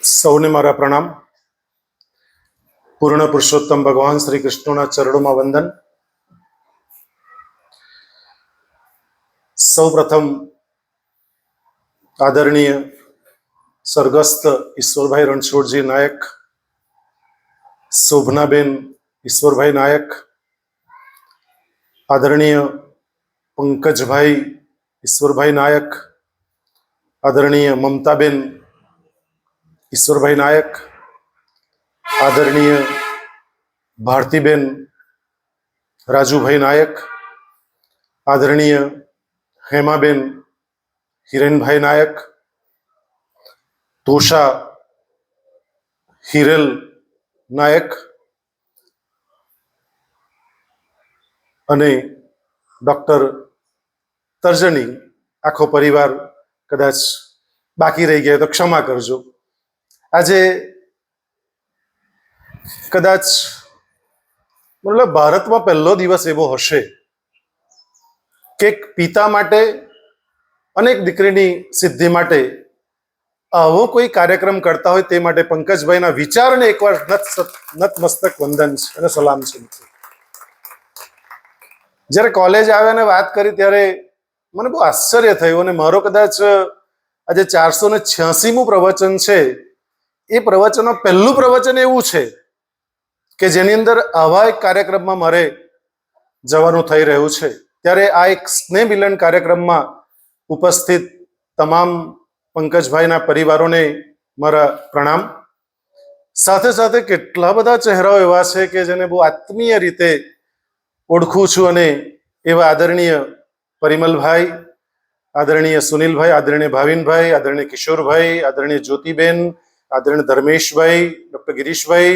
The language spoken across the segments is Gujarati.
સૌને મારા પ્રણામ. પૂર્ણ પુરુષોત્તમ ભગવાન શ્રી કૃષ્ણના ચરણોમાં વંદન. સૌ પ્રથમ આદરણીય સ્વર્ગસ્થ ઈશ્વરભાઈ રણછોડજી નાયક, શોભનાબેન ઈશ્વરભાઈ નાયક, આદરણીય પંકજભાઈ ઈશ્વરભાઈ નાયક, આદરણીય મમતાબેન ઈશ્વરભાઈ નાયક, આદરણીય ભારતીબેન રાજુભાઈ નાયક, આદરણીય હેમાબેન હિરેનભાઈ નાયક, તોષા હિરેલ નાયક અને ડોક્ટર તર્જની, આખો પરિવાર કદાચ બાકી રહી ગયા તો ક્ષમા કરજો. આજે કદાચ મતલબ ભારતમાં પહેલો દિવસ એવો હશે કે એક પિતા માટે અને એક દીકરીની સિદ્ધિ માટે આવો કોઈ કાર્યક્રમ કરતા હોય તે માટે પંકજભાઈના વિચારને એકવાર નતમસ્તક વંદન છે અને સલામ છે. જ્યારે કોલેજ આવ્યા અને વાત કરી ત્યારે મને બહુ આશ્ચર્ય થયું અને મારો કદાચ આજે 486મું પ્રવચન છે. એ પ્રવચનનું પહેલું પ્રવચન એવું છે કે જેની અંદર આવા એક કાર્યક્રમમાં મારે જવાનું થઈ રહ્યું છે. ત્યારે આ એક સ્નેહ મિલન કાર્યક્રમમાં ઉપસ્થિત તમામ પંકજભાઈના પરિવારોને મારા પ્રણામ. સાથે સાથે કેટલા બધા ચહેરાઓ એવા છે કે જેને બહુ આત્મીય રીતે ઓળખું છું અને એવા આદરણીય પરિમલભાઈ, આદરણીય સુનિલભાઈ, આદરણીય ભાવિનભાઈ, આદરણીય કિશોરભાઈ, આદરણીય જ્યોતિબેન, આદરણીય ધર્મેશભાઈ, ડૉક્ટર ગિરીશભાઈ,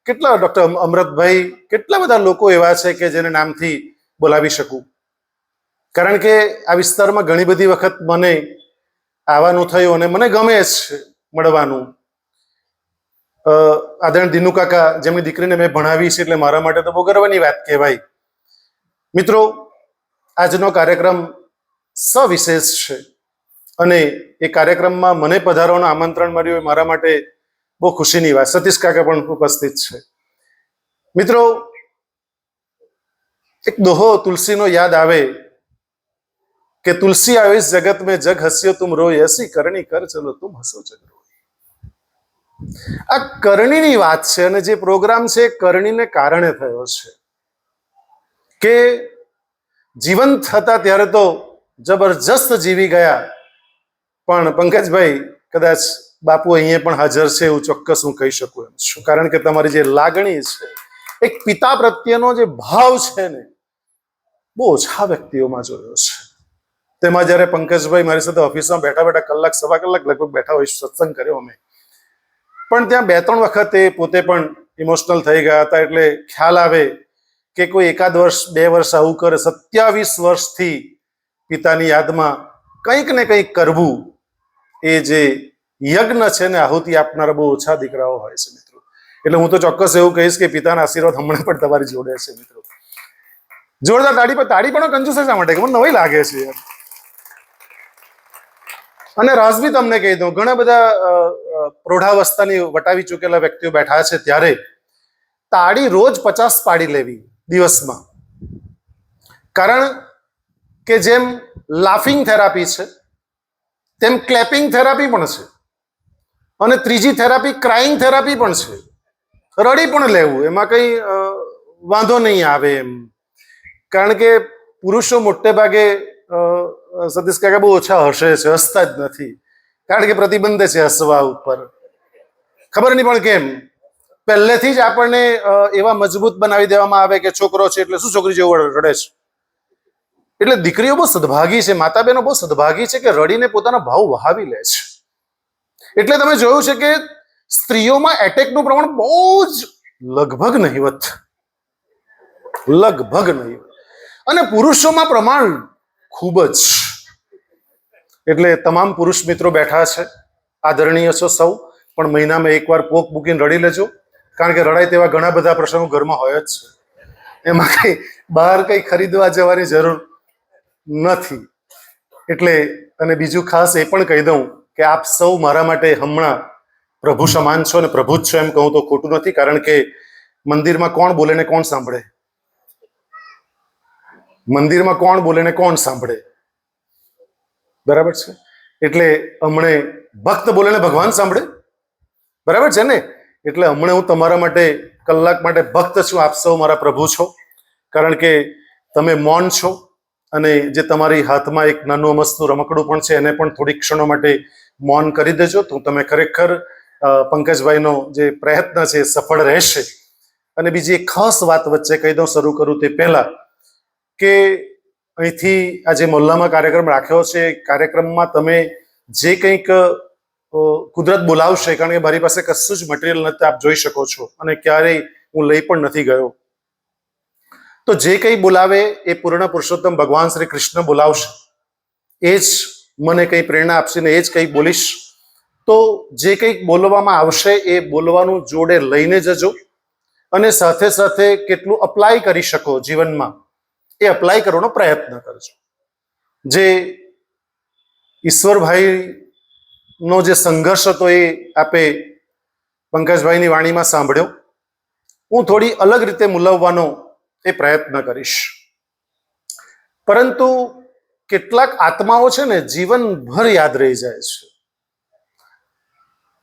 કેટલા ડૉક્ટર અમૃતભાઈ, કેટલા બધા લોકો એવા છે કે જેને નામથી બોલાવી શકું. કારણ કે આ વિસ્તારમાં ઘણી બધી વખત મને આવવાનું થયું અને મને ગમે છે મળવાનું. આદરણીય દિનુ કાકા, જેમની દીકરીને મેં ભણાવી છે, એટલે મારા માટે તો બહુ ગર્વની વાત કહેવાય. મિત્રો, આજનો કાર્યક્રમ સવિશેષ છે અને એ કાર્યક્રમમાં મને પધારવાનું આમંત્રણ મળ્યું એ મારા માટે બહુ ખુશીની વાત. સતીશ કાકા પણ ઉપસ્થિત છે. મિત્રો, એક દોહો તુલસીનો યાદ આવે કે તુલસી આયો ઇસ જગત में जग हंसियो तुम रोए, ऐसी करनी कर चलो तुम हंसो जग रोए. આ કરણીની વાત છે અને જે પ્રોગ્રામ છે એ કરણીને કારણે થયો છે કે જીવંત હતા ત્યારે તો જબરજસ્ત જીવી ગયા, પણ પંકજભાઈ કદાચ બાપુ અહીંયા પણ હાજર છે એવું ચોક્કસ હું કહી શકું એમ છું. કારણ કે તમારી જે લાગણી છે, એક પિતા પ્રત્યેનો જે ભાવ છે ને, બહુ ઓછા વ્યક્તિઓમાં જોયો છે. તેમાં જ્યારે પંકજભાઈ મારી સાથે ઓફિસમાં બેઠા બેઠા કલાક સવા કલાક લગભગ બેઠા હોય, સત્સંગ કર્યો અમે, પણ ત્યાં 2-3 વખત એ પોતે પણ ઇમોશનલ થઈ ગયા હતા. એટલે ખ્યાલ આવે કે કોઈ 1 વર્ષ 2 વર્ષ આવું કરે, 27 વર્ષથી પિતાની યાદમાં કંઈક ને કંઈક કરવું, એ જે યજ્ઞ છે ને, આહુતિ આપનારા બહુ ઓછા દીકરાઓ હોય છે મિત્રો. એટલે હું તો ચોક્કસ એવું કહીશ કે પિતાના આશીર્વાદ હમણાં પણ તમારી જોડે છે મિત્રો. જોરદાર તાળી પણ કંજૂસ શા માટે, મને નવાઈ લાગે છે યાર. અને રાસ બી તમને કહી દઉં, ઘણા બધા પ્રૌઢાવસ્થાની વટાવી ચૂકેલા વ્યક્તિઓ બેઠા છે, ત્યારે તાળી રોજ 50 પાડી લેવી દિવસમાં. કારણ કે જેમ લાફિંગ થેરાપી છે તેમ ક્લેપિંગ થેરાપી પણ છે અને ત્રીજી થેરાપી ક્રાઇંગ થેરાપી પણ છે. રડી પણ લેવું, એમાં કંઈ વાંધો નહીં આવે એમ. કારણ કે પુરુષો મોટે ભાગે સતીશ કાકા બહુ ઓછા હસે છે, હસતા જ નથી. કારણ કે પ્રતિબંધ છે હસવા ઉપર. ખબર નહીં પણ કેમ પહેલેથી જ આપણને એવા મજબૂત બનાવી દેવામાં આવે કે છોકરો છે એટલે શું છોકરી જેવું રડે છે. એટલે દીકરીઓ બહુ સદભાગી છે, માતા બહેનો બહુ સદભાગી છે કે રડીને પોતાના ભાવ વહાવી લે છે. એટલે તમે જોયું છે કે સ્ત્રીઓમાં એટેકનું પ્રમાણ બહુ જ લગભગ નહિવત, અને પુરુષોમાં પ્રમાણ ખૂબ જ. એટલે તમામ પુરુષ મિત્રો બેઠા છે, આદરણીય છો સૌ, પણ મહિનામાં એકવાર પોક મૂકીને રડી લેજો. કારણ કે રડાય તેવા ઘણા બધા પ્રસંગો ઘરમાં હોય જ છે. એમાં કંઈ બહાર કંઈ ખરીદવા જવાની જરૂર નથી. એટલે અને બીજું ખાસ એ પણ કહી દઉં કે આપ સૌ મારા માટે હમણાં પ્રભુ સમાન છો અને પ્રભુ જ છો એમ કહું તો ખોટું નથી, કારણ કે મંદિરમાં કોણ બોલે ને કોણ સાંભળે? મંદિરમાં કોણ બોલે ને કોણ સાંભળે? બરાબર છે. એટલે હમણે ભક્ત બોલે ને ભગવાન સાંભળે, બરાબર છે ને? એટલે હમણે હું તમારા માટે કલાક માટે ભક્ત છું, આપ સૌ મારા પ્રભુ છો, કારણ કે તમે મૌન છો અને જે તમારી હાથમાં એક નાનું અમસ્તું રમકડું પણ છે એને પણ થોડીક ક્ષણો માટે મૌન કરી દેજો, તો તમે ખરેખર પંકજભાઈનો જે પ્રયત્ન છે સફળ રહેશે. અને બીજી એક ખાસ વાત વચ્ચે કહી દઉં શરૂ કરું તે પહેલા, કે અહીંથી આજે મોહલ્લામાં કાર્યક્રમ રાખ્યો છે, કાર્યક્રમમાં તમે જે કંઈક કુદરત બોલાવશે, કારણ કે મારી પાસે કશું જ મટીરિયલ નથી, આપ જોઈ શકો છો, અને ક્યારેય હું લઈ પણ નથી ગયો. તો જે કંઈ બોલાવે એ પૂર્ણ પુરુષોત્તમ ભગવાન શ્રી કૃષ્ણ બોલાવશે, એ જ મને કંઈ પ્રેરણા આપશે ને એ જ કંઈક બોલીશ. તો જે કંઈક બોલવામાં આવશે એ બોલવાનું જોડે લઈને જજો, અને સાથે સાથે કેટલું અપ્લાય કરી શકો જીવનમાં એ અપ્લાય કરવાનો પ્રયત્ન કરજો. જે ઈશ્વરભાઈનો જે સંઘર્ષ હતો એ આપે પંકજભાઈની વાણીમાં સાંભળ્યો. હું થોડી અલગ રીતે મૂલવવાનો એ પ્રયત્ન કરીશ. પરંતુ કેટલાક આત્માઓ છે ને જીવનભર યાદ રહી જાય છે.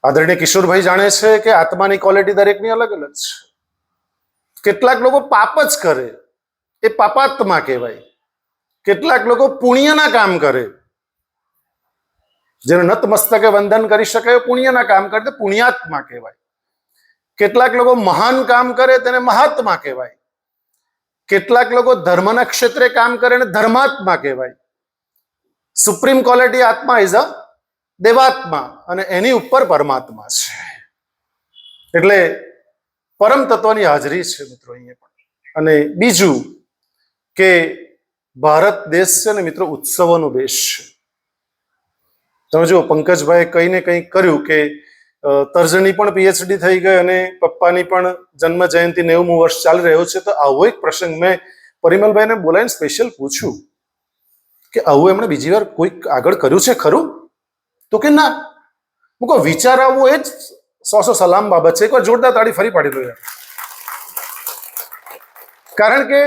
આદરણીય કિશોરભાઈ જાણે છે કે આત્માની ક્વોલિટી દરેકની અલગ અલગ છે. કેટલાક લોકો પાપ જ કરે, એ પાપાત્મા કહેવાય. કેટલાક લોકો પુણ્યના કામ કરે, જેને નતમસ્તકે વંદન કરી શકાય પુણ્યના કામ કરે તે પુણ્યાત્મા કહેવાય. કેટલાક લોકો મહાન કામ કરે તેને મહાત્મા કહેવાય. કેટલાક લોકો ધર્મના ક્ષેત્રે કામ કરે ને ધર્માત્મા કહેવાય. સુપ્રીમ ક્વોલિટી આત્મા ઇઝ અ દેવાત્મા, અને એની ઉપર પરમાત્મા છે. એટલે પરમ તત્વની હાજરી છે મિત્રો અહીંયા પણ. અને બીજું કે ભારત દેશ છે ને મિત્રો ઉત્સવોનો દેશ છે. તમે જુઓ, પંકજભાઈ કંઈ ને કંઈ કર્યું કે તર્જની પણ પીએચડી થઈ ગઈ અને પપ્પાની પણ જન્મ જયંતિ 90મું વર્ષ ચાલી રહ્યો છે. તો આવો એક પ્રસંગ મેં પરિમલભાઈને બોલાવીને સ્પેશિયલ પૂછ્યું કે આવું એમણે બીજી વાર કોઈક આગળ કર્યું છે ખરું? તો કે ના. હું કહું વિચાર આવવો એ જ 100 સલામ બાબત છે. એકવાર જોરદાર તાળી ફરી પાડી દો યાર. કારણ કે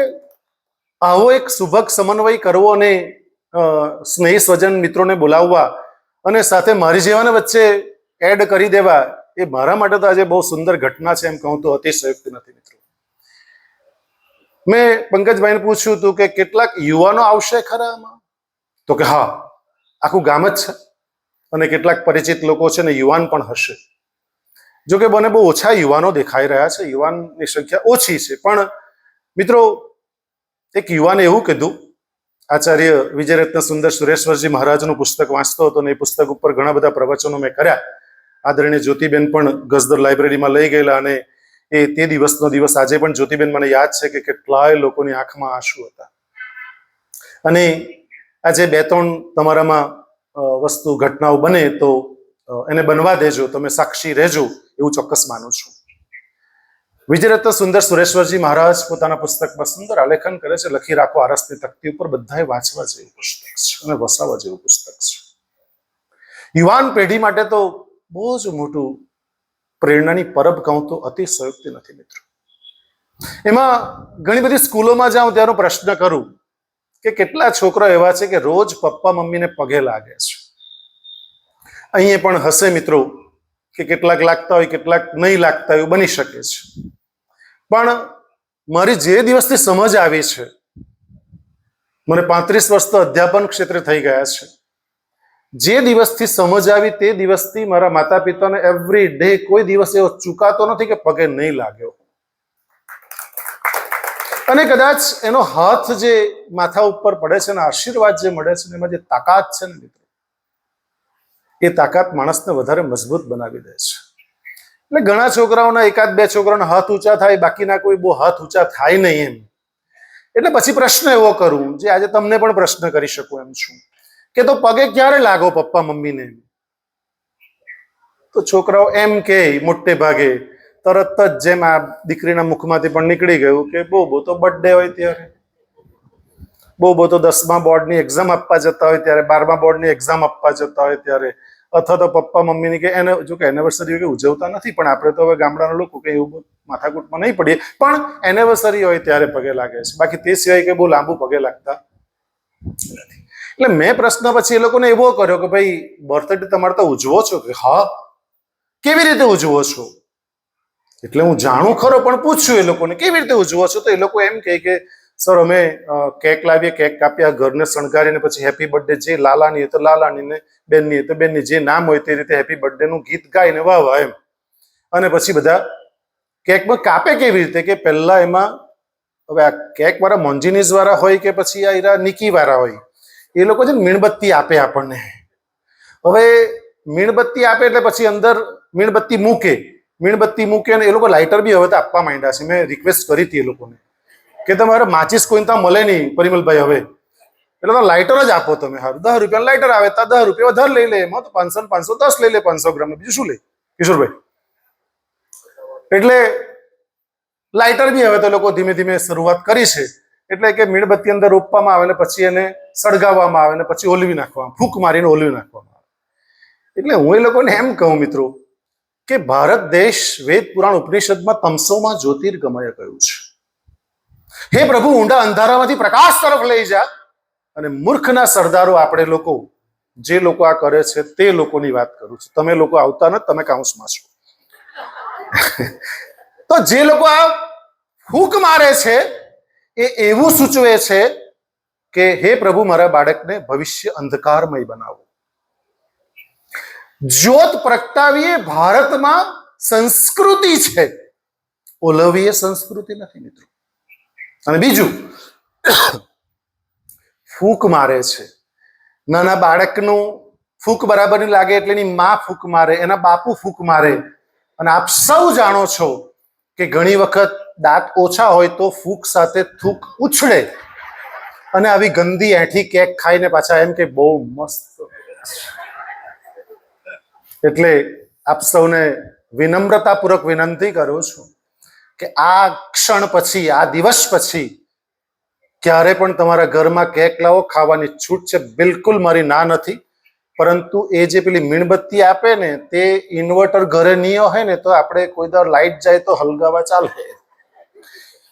આવો એક સુભગ સમન્વય કરવો અને સ્નેહી સ્વજન મિત્રોને બોલાવવા અને સાથે મારી જેવાને વચ્ચે એડ કરી દેવા, એ મારા માટે તો આજે બહુ સુંદર ઘટના છે એમ કહું તો અતિશયોક્તિ નથી મિત્રો. મેં પંકજભાઈને પૂછ્યું હતું કે કેટલાક યુવાનો આવશે ખરા આમાં? તો કે હા, આખું ગામ જ છે અને કેટલાક પરિચિત લોકો છે ને યુવાન પણ હશે. જો કે મને બહુ ઓછા યુવાનો દેખાઈ રહ્યા છે, યુવાનની સંખ્યા ઓછી છે. પણ મિત્રો એક યુવાને એવું કીધું, આચાર્ય વિજયરત્ન સુંદર સુરેશ્વરજી મહારાજનું પુસ્તક વાંચતો હતો ને એ પુસ્તક ઉપર ઘણા બધા પ્રવચનો મેં કર્યા. આદરણીય જ્યોતિબેન પણ ગસદર લાઇબ્રેરીમાં લઈ ગયેલા, અને એ તે દિવસનો દિવસ આજે પણ જ્યોતિબેન મને યાદ છે કે કેટલાય લોકોની આંખમાં આંસુ હતા. અને આજે 2-3 તમારામાં વસ્તુ ઘટનાઓ બને તો એને બનવા દેજો, તમે સાક્ષી રહેજો, એવું ચોક્કસ માનું છું. વિજયરત્ન સુંદર સુરેશ્વરજી મહારાજ પોતાના પુસ્તકમાં સુંદર આલેખન કરે છે, લખી રાખો આરસની તકતી ઉપર, બધાએ વાંચવા જેવું પુસ્તક છે અને વસાવવા જેવું પુસ્તક છે. યુવાન પેઢી માટે તો બહુ જ મોટું પ્રેરણાની પરબ કહું તો અતિશયોક્તિ નથી મિત્રો. એમાં ઘણી બધી સ્કૂલોમાં જાઉં ત્યારે પ્રશ્ન કરું કે કેટલા છોકરા એવા છે કે રોજ પપ્પા મમ્મીને પગે લાગે છે. અહીંયા પણ હશે મિત્રો કે કેટલાક લાગતા હોય, કેટલાક નહીં લાગતા હોય, બની શકે છે. પણ મારી જે દિવસથી સમજ આવી છે, મને 35 વર્ષ તો અધ્યાપન ક્ષેત્રે થઈ ગયા છે, જે દિવસથી સમજ આવી તે દિવસથી મારા માતા પિતાને એવરી ડે કોઈ દિવસ એવો ચૂકાતો નથી કે પગે નહીં લાગ્યો. અને કદાચ એનો હાથ જે માથા ઉપર પડે છે ને આશીર્વાદ જે મળે છે એમાં જે તાકાત છે ને મિત્રો, એ તાકાત માણસને વધારે મજબૂત બનાવી દે છે. એટલે ઘણા છોકરાઓના 1-2 છોકરાઓના હાથ ઊંચા થાય, બાકીના કોઈ બહુ હાથ ઊંચા થાય નહીં એમ. એટલે પછી પ્રશ્ન એવો કરું જે આજે તમને પણ પ્રશ્ન કરી શકું એમ છું કે તો પગે ક્યારે લાગો પપ્પા મમ્મીને? તો છોકરાઓ એમ કે મોટે ભાગે તરત જ જેમ આ દીકરીના મુખમાંથી પણ નીકળી ગયું કે બહુ તો બર્થડે હોય ત્યારે, બહુ તો 10મા બોર્ડની એક્ઝામ આપવા જતા હોય ત્યારે, 12મા બોર્ડની એક્ઝામ આપવા જતા હોય ત્યારે, અથવા તો પપ્પા મમ્મીની કે એને જો કે એનિવર્સરી કે ઉજવતા નથી, પણ આપણે તો હવે ગામડાના લોકો કે એવું માથાકૂટમાં નહીં પડીએ, પણ એનિવર્સરી હોય ત્યારે પગે લાગે છે, બાકી તે સિવાય કે બહુ લાંબુ પગે લાગતા નથી. એટલે મેં પ્રશ્ન પછી એ લોકોને એવો કર્યો કે ભાઈ બર્થડે તમારે તો ઉજવો છો? કે હા. કેવી રીતે ઉજવો છો? એટલે હું જાણું ખરો પણ પૂછ્યું એ લોકોને કેવી રીતે ઉજવો છો, તો એ લોકો એમ કહે કે સર અમે કેક લાવીએ, કેક કાપ્યા, ઘરને શણગારીને પછી હેપી બર્થડે, જે લાલાની હોય તો લાલાની ને બેનની હોય તો બેનની, જે નામ હોય તે રીતે હેપી બર્થડે નું ગીત ગાઈને વાહ વાહ એમ. અને પછી બધા કેકમાં કાપે કેવી રીતે કે પહેલા એમાં હવે આ કેક વાળા મોન્જીનીઝ વાળા હોય કે પછી આ ઈરા નિકી વાળા હોય, એ લોકો છે ને મીણબત્તી આપે આપણને. હવે મીણબત્તી આપે એટલે પછી અંદર મીણબત્તી મૂકે અને એ લોકો લાઇટર બી હવે તો આપવા માંડ્યા છે. મેં રિક્વેસ્ટ કરી હતી એ લોકોને કે તમારે માચીસ કોઈ ત્યાં મળે નહીં પરિમલભાઈ, હવે એટલે તો લાઇટર જ આપો તમે. સારું, 10 રૂપિયા લાઇટર આવે તો 10 રૂપિયા વધારે લઈ લે, એમાં તો 500 ને 510 લઈ લે 500 ગ્રામ, બીજું શું લે કિશોરભાઈ? એટલે લાઇટર બી હવે તો લોકો ધીમે ધીમે શરૂઆત કરી છે. એટલે કે મીણબત્તી અંદર રોપવામાં આવે ને પછી એને સળગાવવામાં આવે ને પછી ઓલવી નાખવામાં, ફૂંક મારીને ઓલવી નાખવામાં આવે. એટલે હું એ લોકોને એમ કહું મિત્રો કે ભારત દેશ વેદ પુરાણ ઉપનિષદમાં તમસોમાં જ્યોતિર્ગમય કહ્યું છે. હે પ્રભુ, ઊંડા અંધારામાંથી પ્રકાશ તરફ લઈ જા. અને મૂર્ખના સરદારો આપણે લોકો, જે લોકો આ કરે છે તે લોકોની વાત કરું છું. તમે લોકો આવતા નથી, તમે કાઉન્સમાં છો. તો જે લોકો આ ફૂંક મારે છે એ એવું સૂચવે છે કે હે પ્રભુ, મારા બાળકને ભવિષ્ય અંધકારમય બનાવો. જ્યોત પ્રગટાવીએ ભારતમાં સંસ્કૃતિ છે, ઓલવીએ સંસ્કૃતિ નથી મિત્રો. અને બીજું, ફૂંક મારે છે, નાના બાળકનું ફૂંક બરાબર નહીં લાગે એટલે એની માં ફૂંક મારે, એના બાપુ ફૂંક મારે. અને આપ સૌ જાણો છો કે ઘણી વખત દાંત ઓછા હોય તો ફૂંક સાથે થૂક ઉછળે અને આવી ગંદી એઠી કેક ખાઈને પાછા એમ કે બહુ મસ્ત. એટલે આપ સૌને વિનમ્રતાપૂર્વક વિનંતી કરું છું કે આ ક્ષણ પછી, આ દિવસ પછી ક્યારે પણ તમારા ઘરમાં કેક લાવો, ખાવાની છૂટ છે, બિલકુલ મારી ના નથી. પરંતુ એ જે પેલી મીણબત્તી આપે ને તે ઇન્વર્ટર ઘરે નહીં હોય ને તો આપણે કોઈ દર લાઈટ જાય તો હળગાવા ચાલે,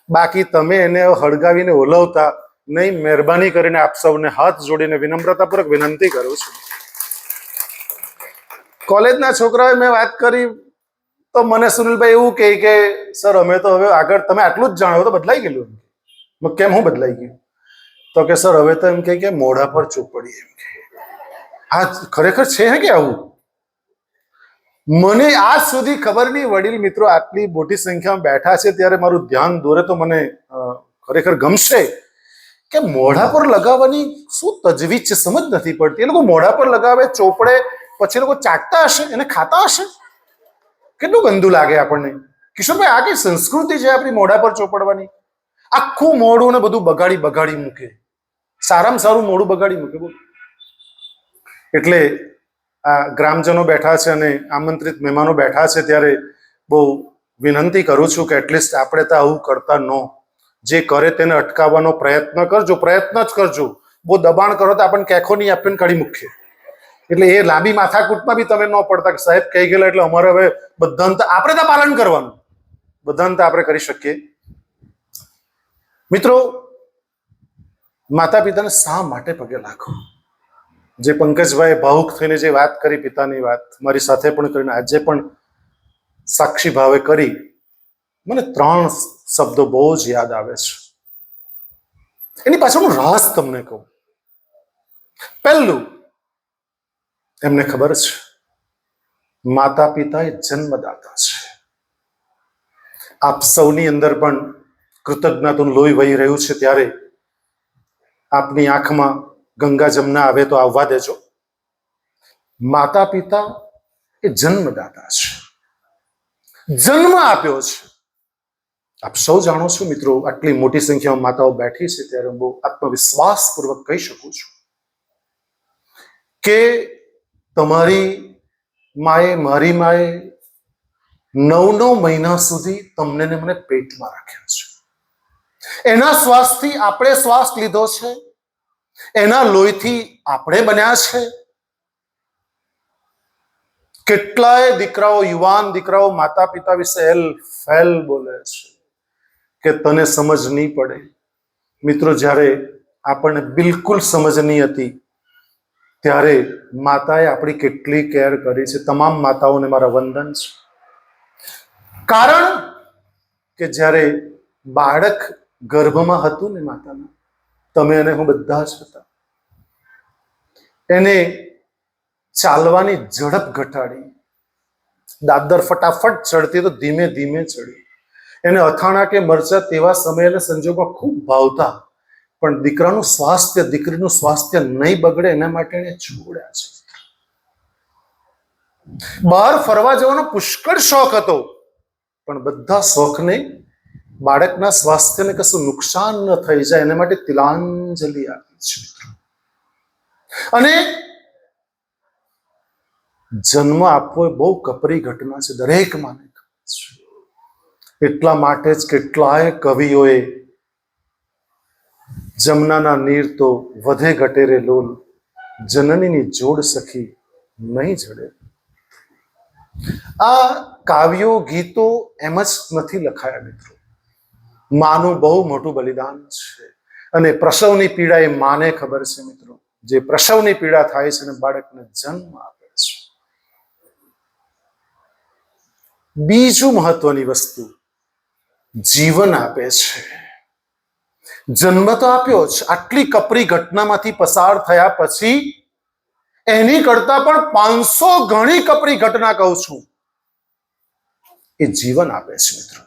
બાકી તમે એને હળગાવીને ઓલવતા નહીં. મહેરબાની કરીને આપ સૌને હાથ જોડીને વિનમ્રતાપૂર્વક વિનંતી કરું છું. કોલેજના છોકરાઓએ મેં વાત કરી તો મને સુનિલભાઈ એવું કહે કે સર અમે તો હવે આગળ, તમે આટલું જ જાણો તો બદલાઈ ગયેલું. કેમ હું બદલાઈ ગયું? તો કે સર હવે તો એમ કે મોઢા પર ચોપડી, એમ કે આ ખરેખર છે હે કે આવું? મને આજ સુધી ખબર નહીં. વડીલ મિત્રો આટલી મોટી સંખ્યામાં બેઠા છે ત્યારે મારું ધ્યાન દોરે તો મને ખરેખર ગમશે કે મોઢા પર લગાવવાની શું તજવીજ છે, સમજ નથી પડતી. એ લોકો મોઢા પર લગાવે, ચોપડે, પછી લોકો ચાટતા હશે, એને ખાતા હશે. કેટલું ગંદુ લાગે આપણને. કિશોરભાઈ, આ કઈ સંસ્કૃતિ છે આપણી મોઢા પર ચોપડવાની? આખું મોઢું ને બધું બગાડી મૂકે, સારામાં સારું મોઢું બગાડી મૂકે. બોલ. એટલે આ ગ્રામજનો બેઠા છે અને આમંત્રિત મહેમાનો બેઠા છે ત્યારે બહુ વિનંતી કરું છું કે એટલીસ્ટ આપણે તો આવું કરતા ન. જે કરે તેને અટકાવવાનો પ્રયત્ન કરજો, પ્રયત્ન જ કરજો. બહુ દબાણ કરો તો આપણને કેખો નહીં આપીને કાઢી મૂકીએ. એટલે એ લાંબી માથાકૂટમાં બી તમે ન પડતા કે સાહેબ કહી ગયેલા એટલે અમારે હવે બધાને આપણે તો પાલન કરવાનું, બધાને તો આપણે કરી શકીએ. મિત્રો, માતા પિતાને શા માટે પગે લાગો? જે પંકજભાઈ ભાવુક થઈને જે વાત કરી પિતાની વાત, મારી સાથે પણ કરીને આજે પણ સાક્ષી ભાવે કરી, મને 3 શબ્દો બહુ જ યાદ આવે છે. એની પાછળનું રાસ તમને કહું. પહેલું, એમને ખબર છે માતા પિતા એ જન્મદાતા છે. આપ સૌની અંદર પણ કૃતજ્ઞતાનું લોહી વહી રહ્યું છે ત્યારે આપની આંખમાં ગંગા જમના આવે તો આવવા દેજો. માતા પિતા એ જન્મદાતા છે, જન્મ આપ્યો છે. આપ સૌ જાણો છો મિત્રો, આટલી મોટી સંખ્યામાં માતાઓ બેઠી છે ત્યારે હું બહુ આત્મવિશ્વાસપૂર્વક કહી શકું છું કે તમારી માએ, મારી માએ 9 મહિના સુધી તમને ને મને પેટમાં રાખ્યા છે. એના શ્વાસથી આપણે શ્વાસ લીધો છે, એના લોહીથી આપણે બન્યા છે. કેટલાય દીકરાઓ, યુવાન દીકરાઓ માતા પિતા વિશે હેલ ફેલ બોલે છે કે તને સમજ નહીં પડે. મિત્રો, જ્યારે આપણને બિલકુલ સમજ નહીં હતી ત્યારે માતાએ આપણી કેટલી કેર કરી છે. તમામ માતાઓને મારા વંદન છે. કારણ કે જ્યારે બાળક ગર્ભમાં હતું ને માતાના, તમે અને હું બધા જ હતા, એને ચાલવાની ઝડપ ઘટાડી, દાદર ફટાફટ ચડતી તો ધીમે ધીમે ચડી. એને અથાણા કે મરચા તેવા સમય અને સંજોગમાં ખૂબ ભાવતા, પણ દીકરાનું સ્વાસ્થ્ય, દીકરીનું સ્વાસ્થ્ય નહીં બગડે એના માટે એને છોડ્યા છે. બહાર ફરવા જવાનો પુષ્કળ શોખ હતો, પણ બધા શોખને બાળકના સ્વાસ્થ્યને કશું નુકસાન ન થઈ જાય એના માટે તિલાંજલિ આપી છે. અને જન્મ આપવો એ બહુ કપરી ઘટના છે, દરેક માને ખબર છે. એટલા માટે જ કેટલાય કવિઓએ જમનાના નીર તો વધે ઘટે રે લોલ, જનનીની જોડ સખી નહીં જડે. આ કાવ્યો, ગીતો એમ જ નથી લખાયા મિત્રો. માનું બહુ મોટું બલિદાન છે. અને પ્રસવની પીડા એ માને ખબર છે મિત્રો. જે પ્રસવની પીડા થાય છે અને બાળકને જન્મ આપે છે. બીજું મહત્વની વસ્તુ, જીવન આપે છે. જન્મ તો આપ્યો જ, આટલી કપરી ઘટનામાંથી પસાર થયા પછી એની કરતા પણ 500 ગણી કપરી ઘટના કહું છું, એ જીવન આપે છે મિત્રો.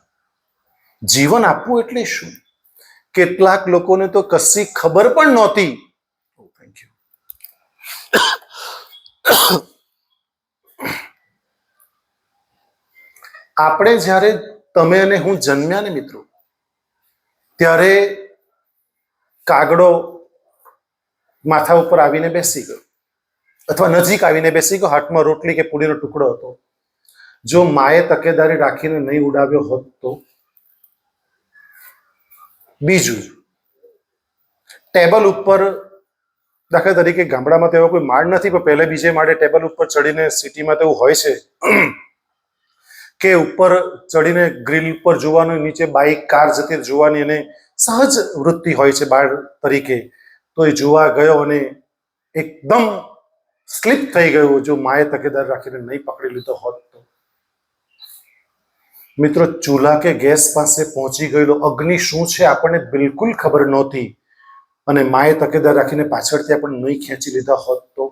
જીવન આપવું એટલે શું? કેટલાક લોકોને તો કશી ખબર પણ નહોતી. આપણે જ્યારે, તમે અને હું જન્મ્યા ને મિત્રો, ત્યારે કાગડો માથા ઉપર આવીને બેસી ગયો, અથવા નજીક આવીને બેસી ગયો. હાથમાં રોટલી કે પૂરીનો ટુકડો હતો. જો માએ તકેદારી રાખીને નહીં ઉડાવ્યો હોત તો. બીજું, ટેબલ ઉપર, દાખલા તરીકે ગામડામાં તેવો કોઈ માળ નથી, પણ પહેલે બીજે માળે ટેબલ ઉપર ચડીને, સિટીમાં તેવું હોય છે કે ઉપર ચડીને ગ્રીલ પર જોવાનું, નીચે બાઈક કાર જતી જોવાની, અને સહજ વૃત્તિ હોય છે બાળ તરીકે. તો એ જોવા ગયો અને એકદમ સ્લીપ થઈ ગયું. જો માએ તકેદાર રાખીને નહીં પકડી લીધો હોત તો. મિત્રો, ચૂલા કે ગેસ પાસે પહોંચી ગયેલો અગ્નિ શું છે આપણને બિલકુલ ખબર નહોતી, અને માએ તકેદાર રાખીને પાછળથી આપણને નહીં ખેંચી લીધા હોત તો.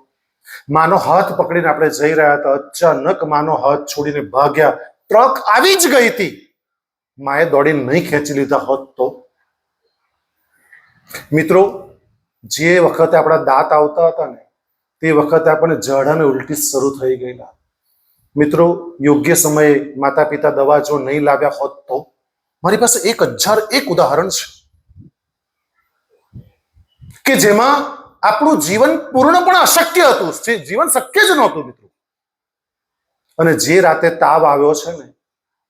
માનો હાથ પકડીને આપણે જઈ રહ્યા હતા, અચાનક માનો હાથ છોડીને ભાગ્યા, ટ્રક આવી જ ગઈ હતી, માએ દોડીને નહીં ખેંચી લીધા હોત તો. મિત્રો, જે વખતે આપણા દાંત આવતા હતા ને, તે વખતે આપણને ઝાડા અને ઉલટી શરૂ થઈ ગયેલા. મિત્રો, યોગ્ય સમયે માતા પિતા દવા જો નહીં લાવ્યા હોત તો. મારી પાસે 1001 ઉદાહરણ છે કે જેમાં આપણું જીવન પૂર્ણપણે અશક્ય હતું, જીવન શક્ય જ નહોતું મિત્રો. અને જે રાતે તાવ આવ્યો છે ને,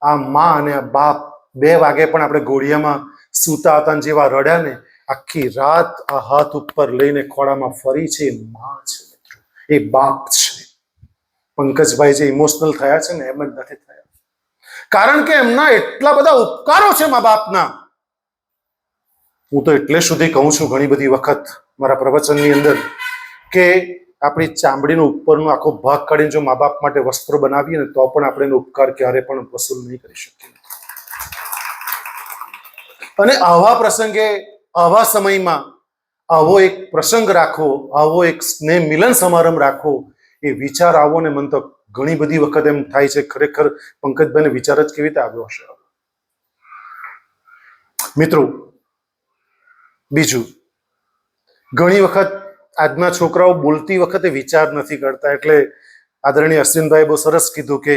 આ મા અને આ બાપ 2 વાગે પણ આપણે ઘોડિયામાં સૂતા હતા, જેવા રડ્યા ને, આખી રાત આ હાથ ઉપર લઈને ખોળામાં ફરી છે, એ મા છે મિત્રો, એ બાપ છે. પંકજભાઈ જે ઇમોશનલ થયા છે ને, એમ જ નથી થયા, કારણ કે એમના એટલા બધા ઉપકારો છે મા બાપના. હું તો એટલે સુધી કહું છું ઘણી બધી વખત મારા પ્રવચનની અંદર કે આપણી ચામડીનો ઉપરનો આખો ભાગ કાઢીને જો મા બાપ માટે વસ્ત્રો બનાવીએ ને, તો પણ આપણે એનો ઉપકાર ક્યારે પણ વસૂલ નહીં કરી શકીએ. અને આવા પ્રસંગે, આવા સમયમાં આવો એક પ્રસંગ રાખવો, આવો એક સ્નેહ મિલન સમારંભ રાખવો, એ વિચાર આવો ને, મન તો ઘણી બધી વખત એમ થાય છે, ખરેખર પંકજભાઈને વિચાર જ કેવી રીતે આવ્યો હશે. મિત્રો, બીજું, ઘણી વખત આજના છોકરાઓ બોલતી વખતે વિચાર નથી કરતા. એટલે આદરણીય અશ્વિનભાઈ બહુ સરસ કીધું કે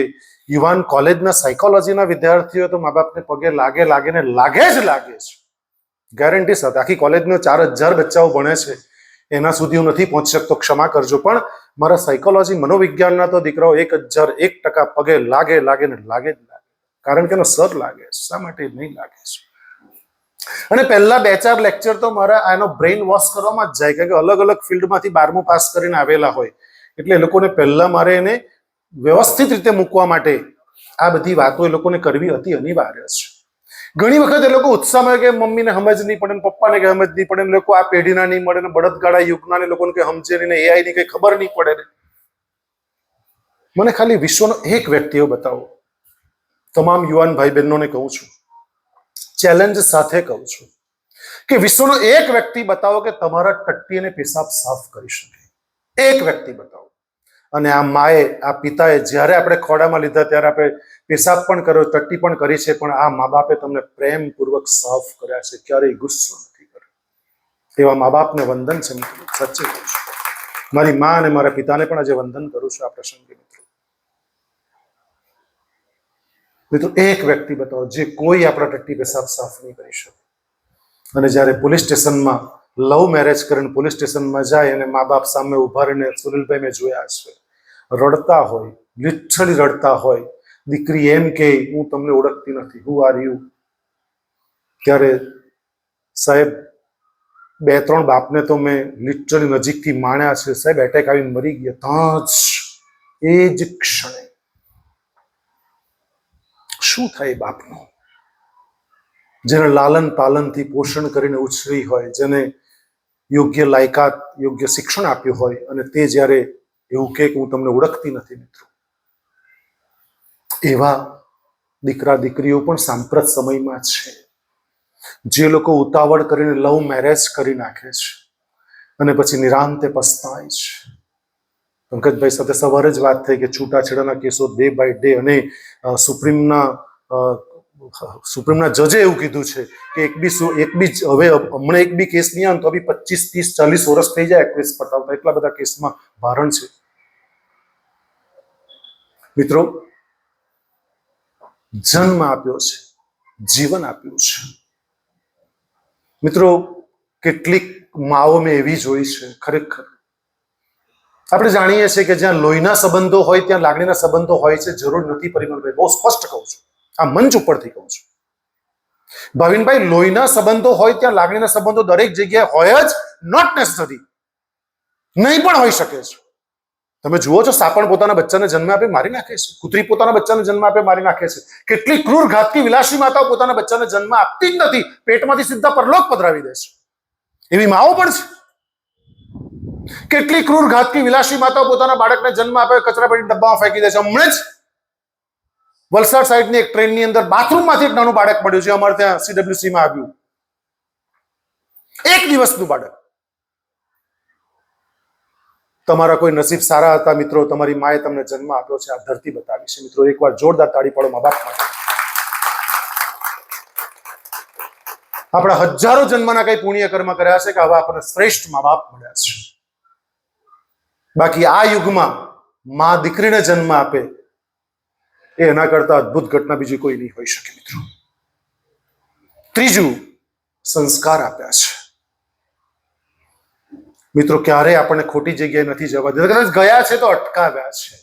યુવાન કોલેજના સાયકોલોજીના વિદ્યાર્થીઓ તો મા બાપને પગે લાગે ને લાગે જ છે, ગેરંટી સાથે. આખી કોલેજનો 4000 બચ્ચાઓ ભણે છે, એના સુધી હું નથી પહોંચી શકતો, ક્ષમા કરજો. પણ મારા સાયકોલોજી, મનોવિજ્ઞાનના તો દીકરાઓ 1001% પગે લાગે ને લાગે જ લાગે, કારણ કે એનો સર લાગે. શા માટે નહીં લાગે છે? અને પહેલા 2-4 લેક્ચર તો મારા આનો બ્રેઇન વોશ કરવામાં જ જાય, કારણ કે અલગ અલગ ફિલ્ડમાંથી 12મું પાસ કરીને આવેલા હોય, એટલે એ લોકોને પહેલા મારે એને વ્યવસ્થિત રીતે મૂકવા માટે આ બધી વાતો એ લોકોને કરવી અતિ અનિવાર્ય છે. ઘણી વખત એ લોકો ઉત્સાહમાં કે મમ્મીને સમજ નહીં પડે ને પપ્પાને કે સમજ નહીં પડે ને લોકો આ પેઢીના નહીં મળે ને બળદગાડા યુગના ને લોકોને કે સમજે નહીં ને એઆઈ ની કઈ ખબર નહીં પડે ને. મને ખાલી વિશ્વનો એક વ્યક્તિ એવો બતાવો. તમામ યુવાન ભાઈ બહેનોને કહું છું, ચેલેન્જ સાથે કહું છું કે વિશ્વનો એક વ્યક્તિ બતાવો કે તમારા ટટ્ટી અને પેશાબ સાફ કરી શકે. એક વ્યક્તિ બતાવો. અને આ માએ, આ પિતાએ જ્યારે આપણે ખોડામાં લીધા ત્યારે આપણે પેશાબ પણ કર્યો, ટટ્ટી પણ કરી છે, પણ આ મા બાપે તમને પ્રેમપૂર્વક સાફ કર્યા છે, ક્યારેય ગુસ્સો નથી કર્યો. એવા મા બાપને વંદન છે મિત્રો, સાચે કહું છું. મારી મા અને મારા પિતાને પણ આજે વંદન કરું છું આ પ્રસંગે મિત્રો. મિત્રો એક વ્યક્તિ બતાવો જે કોઈ આપણા ટટ્ટી પેશાબ સાફ નહીં કરી શકે. અને જ્યારે પોલીસ સ્ટેશનમાં લવ મેરેજ કરીને પોલીસ સ્ટેશનમાં જાય અને મા બાપ સામે ઉભા રહીને, સુનિલભાઈ મેં જોયા છે, રડતા હોય, લિટરલી રડતા હોય. દીકરી એમ કે હું તમને ઓળખતી નથી, હુ આર યુ? ત્યારે સાહેબ 2-3 બાપને તો મેં લિટરલી નજીકથી માણ્યા છે સાહેબ, એટેક આવીને મરી ગયા ત્યાં જ એ જ ક્ષણે શું થાય બાપનું? જેને લાલન પાલનથી પોષણ કરીને ઉછરી હોય, જેને યોગ્ય લાયકાત, યોગ્ય શિક્ષણ આપ્યું હોય, અને તે જ્યારે એવું કે હું તમને ઓળખતી નથી મિત્રો. એવા દીકરા દીકરીઓ પણ સાંપ્રત સમયમાં છે, જે લોકો ઉતાવળ કરીને લવ મેરેજ કરી નાખે છે અને પછી નિરાંતે પસ્તાય છે. પંકજભાઈ સાથે સવારે જ વાત થઈ કે છૂટાછેડાના કેસો ડે બાય ડે, અને સુપ્રીમના જજે એવું કીધું છે કે એક બી હવે હમણાં એક બી કેસ નહીં આવે તો બી 25, 30, 40 વર્ષ થઈ જાય કેસ પતાવતા, એટલા બધા કેસમાં ભારણ છે મિત્રો. જન્મ આપ્યો છે, જીવન આપ્યું છે મિત્રો. કેટલીક માઓ મેં એવી જોઈ છે, ખરેખર આપણે જાણીએ છીએ કે જ્યાં લોહીના સંબંધો હોય ત્યાં લાગણીના સંબંધો હોય છે. જરૂર નથી પરિમલભાઈ, બહુ સ્પષ્ટ કહું છું, આ મંચ ઉપરથી કહું છું. ભાવિનભાઈ, લોહીના સંબંધો હોય ત્યાં લાગણીના સંબંધો દરેક જગ્યાએ હોય જ નોટ નેસેસરી, નહીં પણ હોઈ શકે છે. તમે જુઓ છો, સાપણ પોતાના બચ્ચાને જન્મ આપે મારી નાખે છે, કૂતરી પોતાના બચ્ચાને જન્મ આપે મારી નાખે છે. કેટલી ક્રૂર ઘાતકી વિલાસી માતાઓ પોતાના બચ્ચાને જન્મ આપતી જ નથી, પેટમાંથી સીધા પરલોક પધરાવી દે છે. એવી માઓ પણ છે. કેટલી ક્રૂર ઘાતકી વિલાસી માતાઓ પોતાના બાળકને જન્મ આપે, કચરાપેટીના ડબ્બામાં ફેંકી દે છે. હમણાં જ વલસાડ સાઈડની એક ટ્રેનની અંદર બાથરૂમમાંથી એક નાનું બાળક પડ્યું છે, અમારે ત્યાં CWC માં આવ્યું, 1 દિવસનું બાળક. તમારા કોઈ નસીબ સારા હતા મિત્રો, તમારી માએ તમને જન્મ આપ્યો છે, આ ધરતી બતાવી છે મિત્રો. એકવાર જોરદાર તાળી પાડો મા બાપ માટે. આપણા હજારો જન્મના કઈ પુણ્ય કર્મ કર્યા છે કે હવે આપણને શ્રેષ્ઠ મા બાપ મળ્યા છે. બાકી આ યુગમાં માં દીકરીને જન્મ આપે એ એના કરતા અદ્ભુત ઘટના બીજી કોઈ નહીં હોઈ શકે મિત્રો. ત્રીજું, સંસ્કાર આપ્યા છે મિત્રો. ક્યારે આપણને ખોટી જગ્યાએ નથી જવા દેતા, કદાચ ગયા છે તો અટકાવ્યા છે.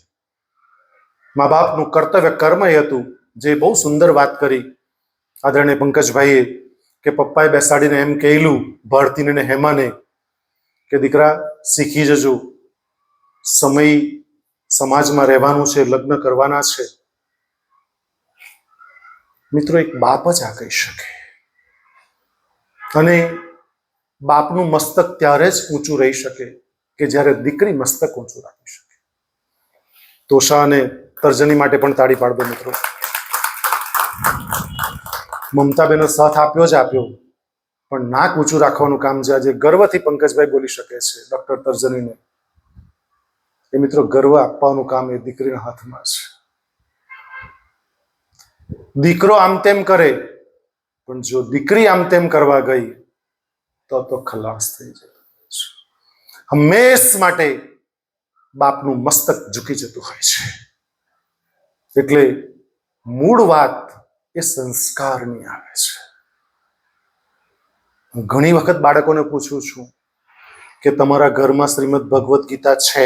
મા બાપનું કર્તવ્ય કર્મ એ હતું, જે બહુ સુંદર વાત કરી આદરણીય પંકજભાઈએ, કે પપ્પાએ બેસાડીને એમ કહેલું ભારતીને ને હેમાને કે દીકરા શીખી જજો, સમય સમાજમાં રહેવાનું છે, લગ્ન કરવાના છે. મિત્રો એક બાપ જ આ કહી શકે. અને બાપનું મસ્તક ત્યારે જ ઊંચું રહી શકે કે જ્યારે દીકરી મસ્તક ઊંચું રાખી શકે. તોષા અને તર્જની માટે પણ તાળી પાડજો મિત્રો. મમતાબેનો સાથ આપ્યો જ આપ્યો, પણ નાક ઊંચું રાખવાનું કામ જે આજે ગર્વથી પંકજભાઈ બોલી શકે છે ડોક્ટર તર્જનીને, એ મિત્રો ગર્વ આપવાનું કામ એ દીકરીના હાથમાં છે. દીકરો આમ તેમ કરે, પણ જો દીકરી આમ તેમ કરવા ગઈ તો ખલાસ થઈ જાય છે. હંમેશ માટે બાપનું મસ્તક ઝૂકી જતું હોય છે. એટલે મૂળ વાત એ સંસ્કારની આવે છે. હું ઘણી વખત બાળકોને પૂછું છું કે તમારા ઘરમાં શ્રીમદ ભગવદ્ ગીતા છે?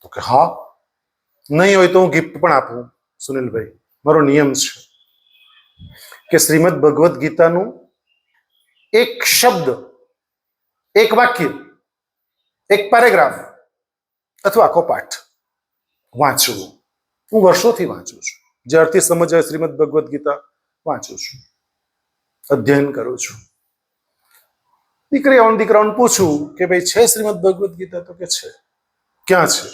તો કે હા. નહીં હોય તો હું ગિફ્ટ પણ આપું. સુનિલભાઈ, મારો નિયમ છે કે શ્રીમદ ભગવદ્ ગીતાનું એક શબ્દ, એક વાક્ય, એક પેરેગ્રાફ અથવા આખો પાઠ વાંચવું. હું વર્ષોથી વાંચું છું. જ્યારથી સમજાય શ્રીમદ ભગવદ્ ગીતા વાંચું છું, અધ્યયન કરું છું. દીકરાઓને પૂછું કે ભાઈ છે શ્રીમદ ભગવદ્ ગીતા? તો કે છે. ક્યાં છે?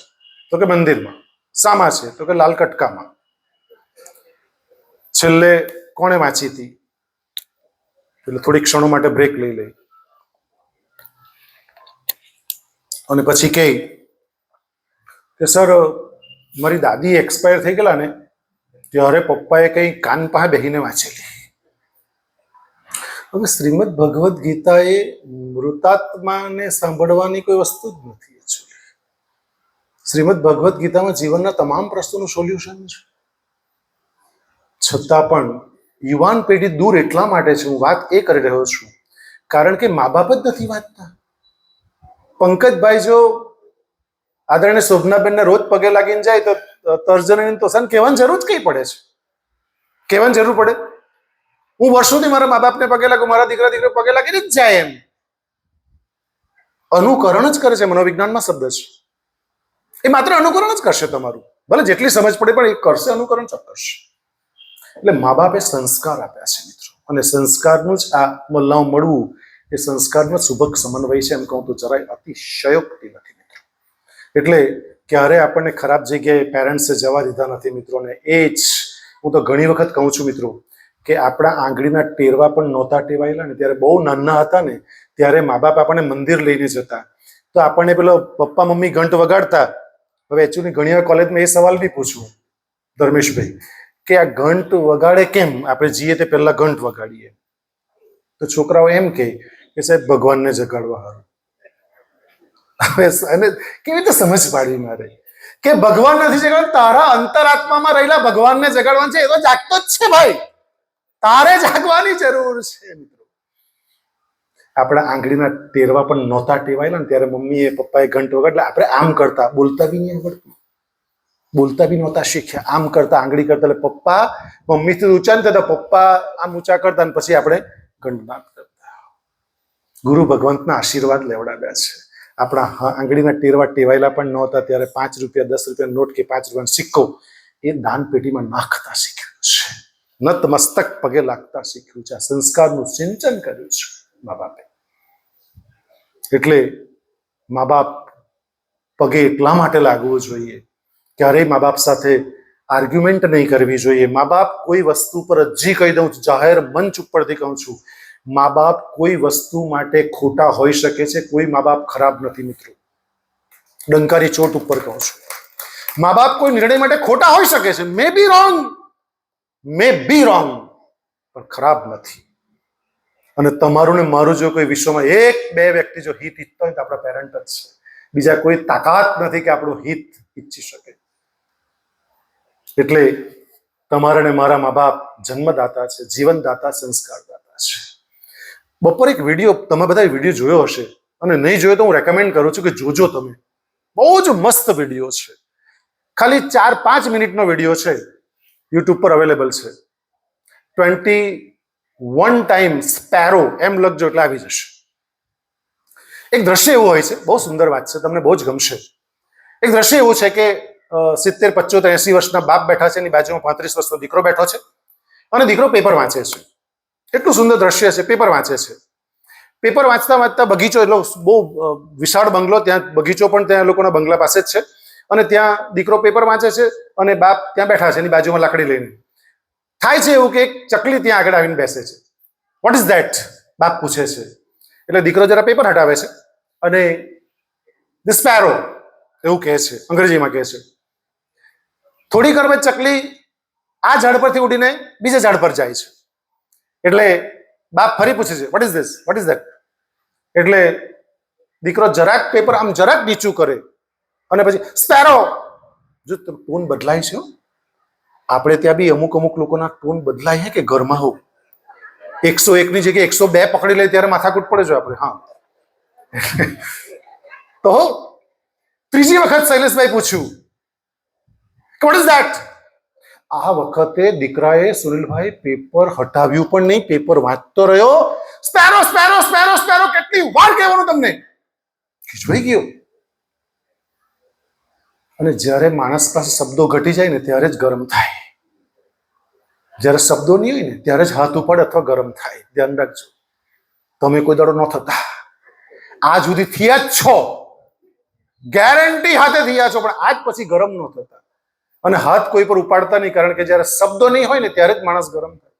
તો કે મંદિરમાં. શામાં છે? તો કે લાલ કટકામાં. છેલ્લે કોણે વાંચી હતી? એટલે થોડી ક્ષણો માટે બ્રેક લઈ લઈ અને પછી કહે કે સર, મારી દાદી એક્સપાયર થઈ ગયેલા ને ત્યારે પપ્પાએ કઈ કાન પાસે બેહીને વાંચેલી. હવે શ્રીમદ ભગવદ્ ગીતા એ મૃતાત્માને સાંભળવાની કોઈ વસ્તુ જ નથી. શ્રીમદ ભગવદ્ ગીતામાં જીવનના તમામ પ્રશ્નોનું સોલ્યુશન છે. છતાં પણ યુવાન પેઢી દૂર એટલા માટે છે, હું વાત એ કરી રહ્યો છું, કારણ કે મા બાપ જ નથી વાંચતા. પંકજભાઈ જો આદરણીય શોભનાબેનને રોજ પગે લાગીને જાય તો તર્જની તો સન કહેવાની જરૂર જ કઈ પડે છે? કહેવાની જરૂર પડે? હું વર્ષોથી મારા મા બાપને પગે લાગુ, મારા દીકરા પગે લાગીને જ જાય. એમ અનુકરણ જ કરે છે. મનોવિજ્ઞાનમાં શબ્દ છે. એ માત્ર અનુકરણ જ કરશે તમારું, ભલે જેટલી સમજ પડે પણ એ કરશે, અનુકરણ ચોક્કસ. એટલે મા બાપે સંસ્કાર આપ્યા છે મિત્રો, અને સંસ્કારનું જ આ મલ્લાઓ મળવું એ સંસ્કારનો સુભગ સમન્વય છે. એમ કહું તો જરાય અતિશયોક્તિ નથી મિત્રો. એટલે ક્યારે આપણને ખરાબ જગ્યાએ પેરેન્ટ્સે જવા દીધા નથી મિત્રોને. એ જ હું તો ઘણી વખત કહું છું મિત્રો કે આપણા આંગળીના ટેરવા પણ નહોતા ટેવાયેલા ને, ત્યારે બહુ નાના હતા ને ત્યારે મા બાપ આપણને મંદિર લઈને જતા, તો આપણને પેલો પપ્પા મમ્મી ઘંટ વગાડતા. હવે એકચ્યુઅલી ઘણી વાર કોલેજમાં એ સવાલ બી પૂછું ધર્મેશભાઈ કે આ ઘંટ વગાડે કેમ? આપણે જઈએ તે પહેલા ઘંટ વગાડીએ. તો છોકરાઓ એમ કે સાહેબ ભગવાનને જગાડવા હારું. હવે અને કેવી રીતે સમજ પાડવી મારે કે ભગવાન નથી જગાડવા, તારા અંતરાત્મામાં રહેલા ભગવાનને જગાડવાનું છે. એ તો જાગતો જ છે ભાઈ, તારે જાગવાની જરૂર છે મિત્રો. આપણા આંગળીના ટેરવા પણ નહોતા ટેવાયેલા ને ત્યારે મમ્મીએ પપ્પાએ ઘંટ વગાડે, આપણે આમ કરતા, બોલતા બી નહીં આવડતું, બોલતા બી નહોતા શીખ્યા. આમ કરતા, આંગળી કરતા. એટલે પપ્પા મમ્મીથી ઊંચા ને થતા, પપ્પા આમ ઊંચા કરતા, અને પછી આપણે ઘંટનાદ કરતા. ગુરુ ભગવંતના આશીર્વાદ લેવડાવ્યા છે. આપણા આંગળીના ટેરવા ટેવાયેલા પણ નહોતા ત્યારે 5 રૂપિયા 10 રૂપિયા નોટ કે 5 રૂપિયાનો સિક્કો એ દાન પેટીમાં નાખતા શીખ્યું છે. નતમસ્તક પગે લાગતા શીખ્યું છે. આ સંસ્કારનું સિંચન કર્યું છે મા બાપે. એટલે મા બાપ પગે એટલા માટે લાગવું જોઈએ, ક્યારેય મા બાપ સાથે આર્ગ્યુમેન્ટ નહીં કરવી જોઈએ. મા બાપ કોઈ વસ્તુ પર હજી કહી દઉં છું, જાહેર મંચ ઉપરથી કહું છું, મા બાપ કોઈ વસ્તુ માટે ખોટા હોઈ શકે છે. કોઈ મા બાપ ખરાબ નથી મિત્રો. ડંકારી ચોટ ઉપર કહું છું, મા બાપ કોઈ નિર્ણય માટે ખોટા હોઈ શકે છે. મે બી રોંગ, પણ ખરાબ નથી. અને તમારું ને મારું જો કોઈ વિશ્વમાં 1-2 વ્યક્તિ જો હિત ઈચ્છતા હોય તો આપણા પેરેન્ટ જ છે. બીજા કોઈ તાકાત નથી કે આપણું હિત ઈચ્છી શકે. એટલે તમારા ને મારા મા બાપ જન્મદાતા છે, જીવનદાતા, સંસ્કારદાતા છે. બપોર એક વિડીયો, તમે બધા વિડીયો જોયો હશે, અને નહીં જોયો તો હું રેકમેન્ડ કરું છું કે જોજો તમે. બહુ જ મસ્ત વિડીયો છે. ખાલી 4-5 મિનિટનો વિડીયો છે, યુટ્યુબ પર અવેલેબલ છે. 21 ટાઈમ સ્પેરો એમ લખજો એટલે આવી જશે. એક દ્રશ્ય એવું હોય છે, બહુ સુંદર વાત છે, તમને બહુ જ ગમશે. એક દ્રશ્ય એવું છે કે 70, 75, 80 વર્ષના બાપ બેઠા છે, એની બાજુમાં 35 વર્ષનો દીકરો બેઠો છે, અને દીકરો પેપર વાંચે છે. એટલું સુંદર દ્રશ્ય છે. પેપર વાંચે છે. પેપર વાંચતા વાંચતા બગીચો, એટલો બહુ વિશાળ બંગલો, ત્યાં બગીચો પણ ત્યાં લોકોના બંગલા પાસે જ છે, અને ત્યાં દીકરો પેપર વાંચે છે અને બાપ ત્યાં બેઠા છે એની બાજુમાં લાકડી લઈને. થાય છે એવું કે એક ચકલી ત્યાં આગળ આવીને બેસે છે. What is that? બાપ પૂછે છે. એટલે દીકરો જરા પેપર હટાવે છે અને ધ સ્પેરો એવું કહે છે, અંગ્રેજીમાં કહે છે. થોડી વાર બાદ ચકલી આ ઝાડ પરથી ઉડીને બીજા ઝાડ પર જાય છે. એટલે બાપ ફરી પૂછે છે, what is this, what is that? એટલે દીકરો જરાક પેપર આમ જરાક નીચું કરે અને પછી સ્પેરો. જો ટોન બદલાય છે. આપણે ત્યાં બી અમુક લોકોના ટોન બદલાય છે કે ઘરમાં હો 101 ની જગ્યાએ 102 પકડી લે ત્યારે માથાકૂટ પડે છે આપણે. હા, તો ત્રીજી વખત શૈલેષભાઈ પૂછ્યું કે વોટ ઇઝ ધેટ? આ વખતે દીકરાએ સુનિલભાઈ પેપર હટાવ્યું પણ નહીં, પેપર વાંચતો રહ્યો. સ્પેરો સ્પેરો સ્પેરો સ્પેરો કેટલી વાર કહેવાનું તમને? ખીજવાઈ ગયો. અને જ્યારે માણસ પાસે શબ્દો ઘટી જાય ને ત્યારે જ ગરમ થાય. જ્યારે શબ્દો નહીં હોય ને ત્યારે જ હાથ ઉપાડે અથવા ગરમ થાય. ધ્યાન રાખજો. તમે કોઈ દાડો ન થતા, આજ સુધી થયા જ છો, ગેરંટી હાથે થયા છો, પણ આજ પછી ગરમ ન થતા. અને હાથ કોઈ પર ઉપાડતા નહીં, કારણ કે જ્યારે શબ્દો નહીં હોય ને ત્યારે જ માણસ ગરમ થાય.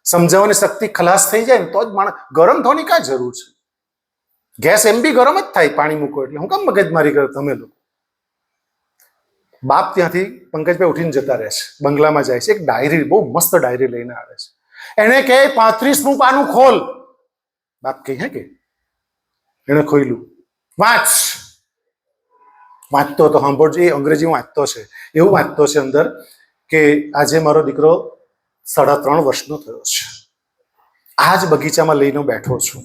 સમજાવવાની શક્તિ ખલાસ થઈ જાય ને તો જ માણસ ગરમ થવાની કાંઈ જરૂર છે? ગેસ એમ બી ગરમ જ થાય પાણી મૂકો એટલે. હું કામ મગજમારી કરો તમે લોકો? બાપ ત્યાંથી પંકજભાઈ ઉઠીને જતા રહે છે, બંગલામાં જાય છે, એક ડાયરી, બહુ મસ્ત ડાયરી લઈને આવે છે. એને કહે 35મું પાનું ખોલ. બાપ કહે હે કે? એને ખોલ્યું, વાંચ. વાંચતો હતો, સાંભળજો, એ અંગ્રેજી વાંચતો છે. એવું વાંચતો છે અંદર કે આજે મારો દીકરો 3.5 વર્ષનો થયો છે. આ જ બગીચામાં લઈને બેઠો છું.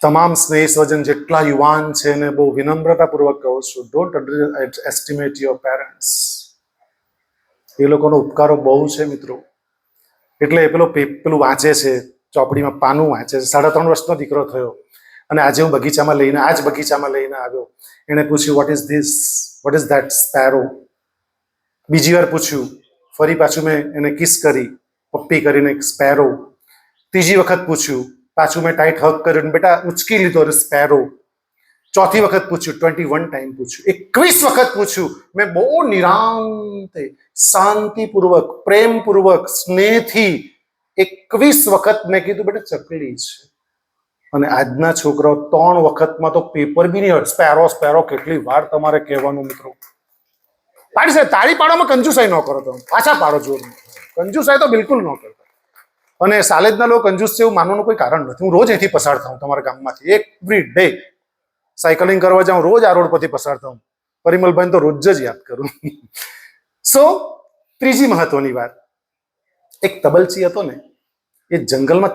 તમામ સ્નેહ સ્વજન જેટલા યુવાન છે એને બહુ વિનમ્રતાપૂર્વક કહું છું, don't underestimate your parents. એ લોકોનો ઉપકારો બહુ છે મિત્રો. એટલે પેલું વાંચે છે, ચોપડીમાં પાનું વાંચે છે. 3.5 વર્ષનો દીકરો થયો અને આજે હું બગીચામાં લઈને આવ્યો. એણે પૂછ્યું, what is this, what is that? Sparrow. બીજી વાર પૂછ્યું, ફરી પાછું મેં એને કિસ કરી, પપ્પી કરીને, સ્પેરો. ત્રીજી વખત પૂછ્યું, પાછું મેં ટાઈટ હક કર્યું, બેટા ઉચકી લીધો, સ્પેરો. ચોથી વખત પૂછ્યું, 21 ટાઈમ પૂછ્યું, 21 વખત પૂછ્યું. મેં બહુ નિરાંતે, શાંતિપૂર્વક, પ્રેમપૂર્વક, સ્નેહથી 21 વખત મેં કીધું, બેટા ચકલી છે. અને આજના છોકરાઓ 3 વખતમાં તો પેપર બી નહીં. સ્પેરો સ્પેરો કેટલી વાર તમારે કહેવાનું મિત્રો? પાડી સાહેબ, તાળી પાડવામાં કંજુસાઈ ન કરો, તમે પાછા પાડો જોર. કંજુસાઈ તો બિલકુલ ન કરતા. અને સાલેજના લોકો કંજૂસ છે એવું માનવાનું કોઈ કારણ નથી. હું રોજ અહીંથી પસાર થાઉં, તમારા ગામમાંથી એવરી ડે સાયકલિંગ કરવા જાઉં, રોજ આ રોડ પરથી પસાર થાઉં. પરિમલભાઈ તો રોજ જ યાદ કરું. સો ત્રીજી મહત્વની વાત, એક તબલચી હતો ને, એ જંગલમાં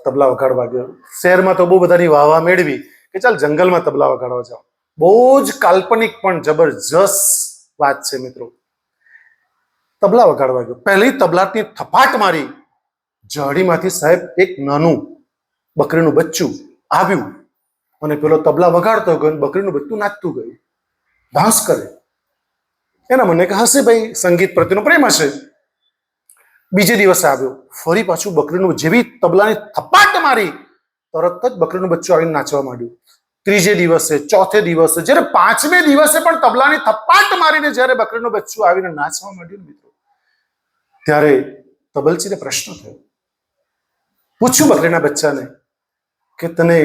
તબલા વગાડવા ગયો. શહેરમાં તો બહુ બધાની વાહવા મેળવી કે ચાલ જંગલમાં તબલા વગાડવા જાઓ. બહુ જ કાલ્પનિક પણ જબરજસ્ત વાત છે મિત્રો. તબલા વગાડવા ગયો, પહેલી તબલાની થપાટ મારી, ઝાડીમાંથી સાહેબ એક નાનું બકરીનું બચ્ચું આવ્યું અને પેલો તબલા વગાડતો ગયો, બકરીનું બચ્ચું નાચતું ગયું, ડાન્સ કરે. એના મને કે હશે ભાઈ, સંગીત પ્રત્યેનો પ્રેમ હશે. બીજે દિવસે આવ્યો, ફરી પાછું બકરીનું, જેવી તબલાની થપાટ મારી તરત જ બકરીનું બચ્ચું આવીને નાચવા માંડ્યું. ત્રીજે દિવસે, ચોથે દિવસે, જ્યારે 5મે દિવસે પણ તબલાની થપાટ મારીને જ્યારે બકરીનું બચ્ચું આવીને નાચવા માંડ્યું મિત્રો, ત્યારે તબલચીને પ્રશ્ન થયો. પૂછ્યું બકરીના બચ્ચાને કે તને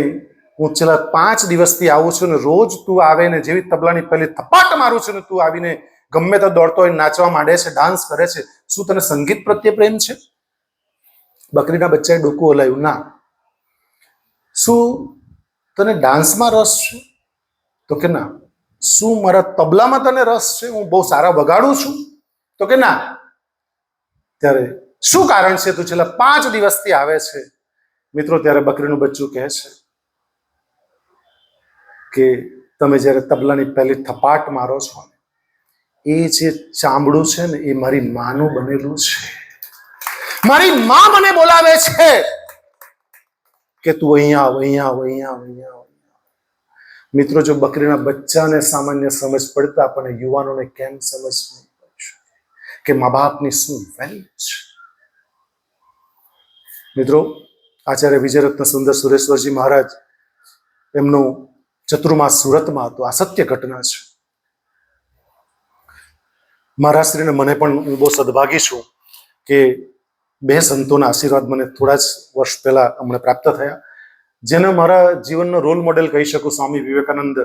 હું છેલ્લા 5 દિવસથી આવું છું ને રોજ તું આવે ને જેવી તબલાની પહેલી થપાટ મારું છું ને તું આવીને ગમે તો દોડતો હોય, નાચવા માંડે છે, ડાન્સ કરે છે, શું તને સંગીત પ્રત્યે પ્રેમ છે? બકરીના બચ્ચાએ ડોકું હલાવ્યું, ના. શું તને ડાન્સમાં રસ છે? તો કે ના. શું મારા તબલામાં તને રસ છે? હું બહુ સારા વગાડું છું? તો કે ના. ત્યારે શું કારણ છે તું છેલ્લા 5 દિવસથી આવે છે? મિત્રો ત્યારે બકરીનું બચ્ચું કહે છે કે તમે જ્યારે તબલાની પહેલી થપાટ મારો છો, એ જે ચામડું છે ને, એ મારી માનું બનેલું છે. મારી માં મને બોલાવે છે કે તું અહીંયા આવ, અહીંયા આવ, અહીંયા આવ, અહીંયા આવ. મિત્રો જો બકરીના બચ્ચાને સામાન્ય સમજ પડતા આપણને યુવાનોને કેમ સમજ નહીં પડશે કે મા બાપની શું વેલ્યુ છે? મિત્રો આચાર્ય વિજયરત્ન સુંદર સુરેશ્વરજી મહારાજ, એમનું ચતુર્માસ સુરતમાં હતો. આ સત્ય ઘટના છે. મહારાજશ્રીને મને પણ, હું બહુ સદભાગી છું કે 2 સંતોના આશીર્વાદ મને થોડા જ વર્ષ પહેલા અમને પ્રાપ્ત થયા, જેને મારા જીવનનો રોલ મોડેલ કહી શકું. સ્વામી વિવેકાનંદ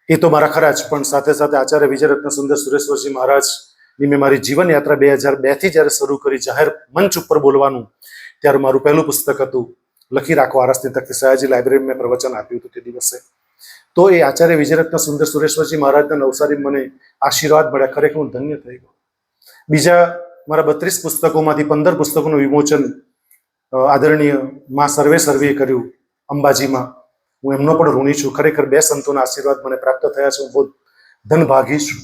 એ તો મારા ખરા જ, પણ સાથે સાથે આચાર્ય વિજયરત્ન સુંદર સુરેશ્વરજી મહારાજની મેં મારી જીવન યાત્રા 2002થી જ્યારે શરૂ કરી, જાહેર મંચ ઉપર બોલવાનું, ત્યારે મારું પહેલું પુસ્તક હતું લખી રાખો આરસની તકતી. સયાજી લાઇબ્રેરી મેં પ્રવચન આપ્યું હતું તે દિવસે. તો એ આચાર્ય વિજયરત્ન સુંદર સુરેશ્વરજી મહારાજના નવસારી મને આશીર્વાદ મળ્યા. ખરેખર હું ધન્ય થઈ ગયો. બીજા મારા 32 પુસ્તકોમાંથી 15 પુસ્તકોનું વિમોચન આદરણીય માં સર્વે કર્યું અંબાજીમાં. હું એમનો પણ ઋણી છું. ખરેખર 2 સંતોના આશીર્વાદ મને પ્રાપ્ત થયા છે. હું બહુ ધનભાગી છું.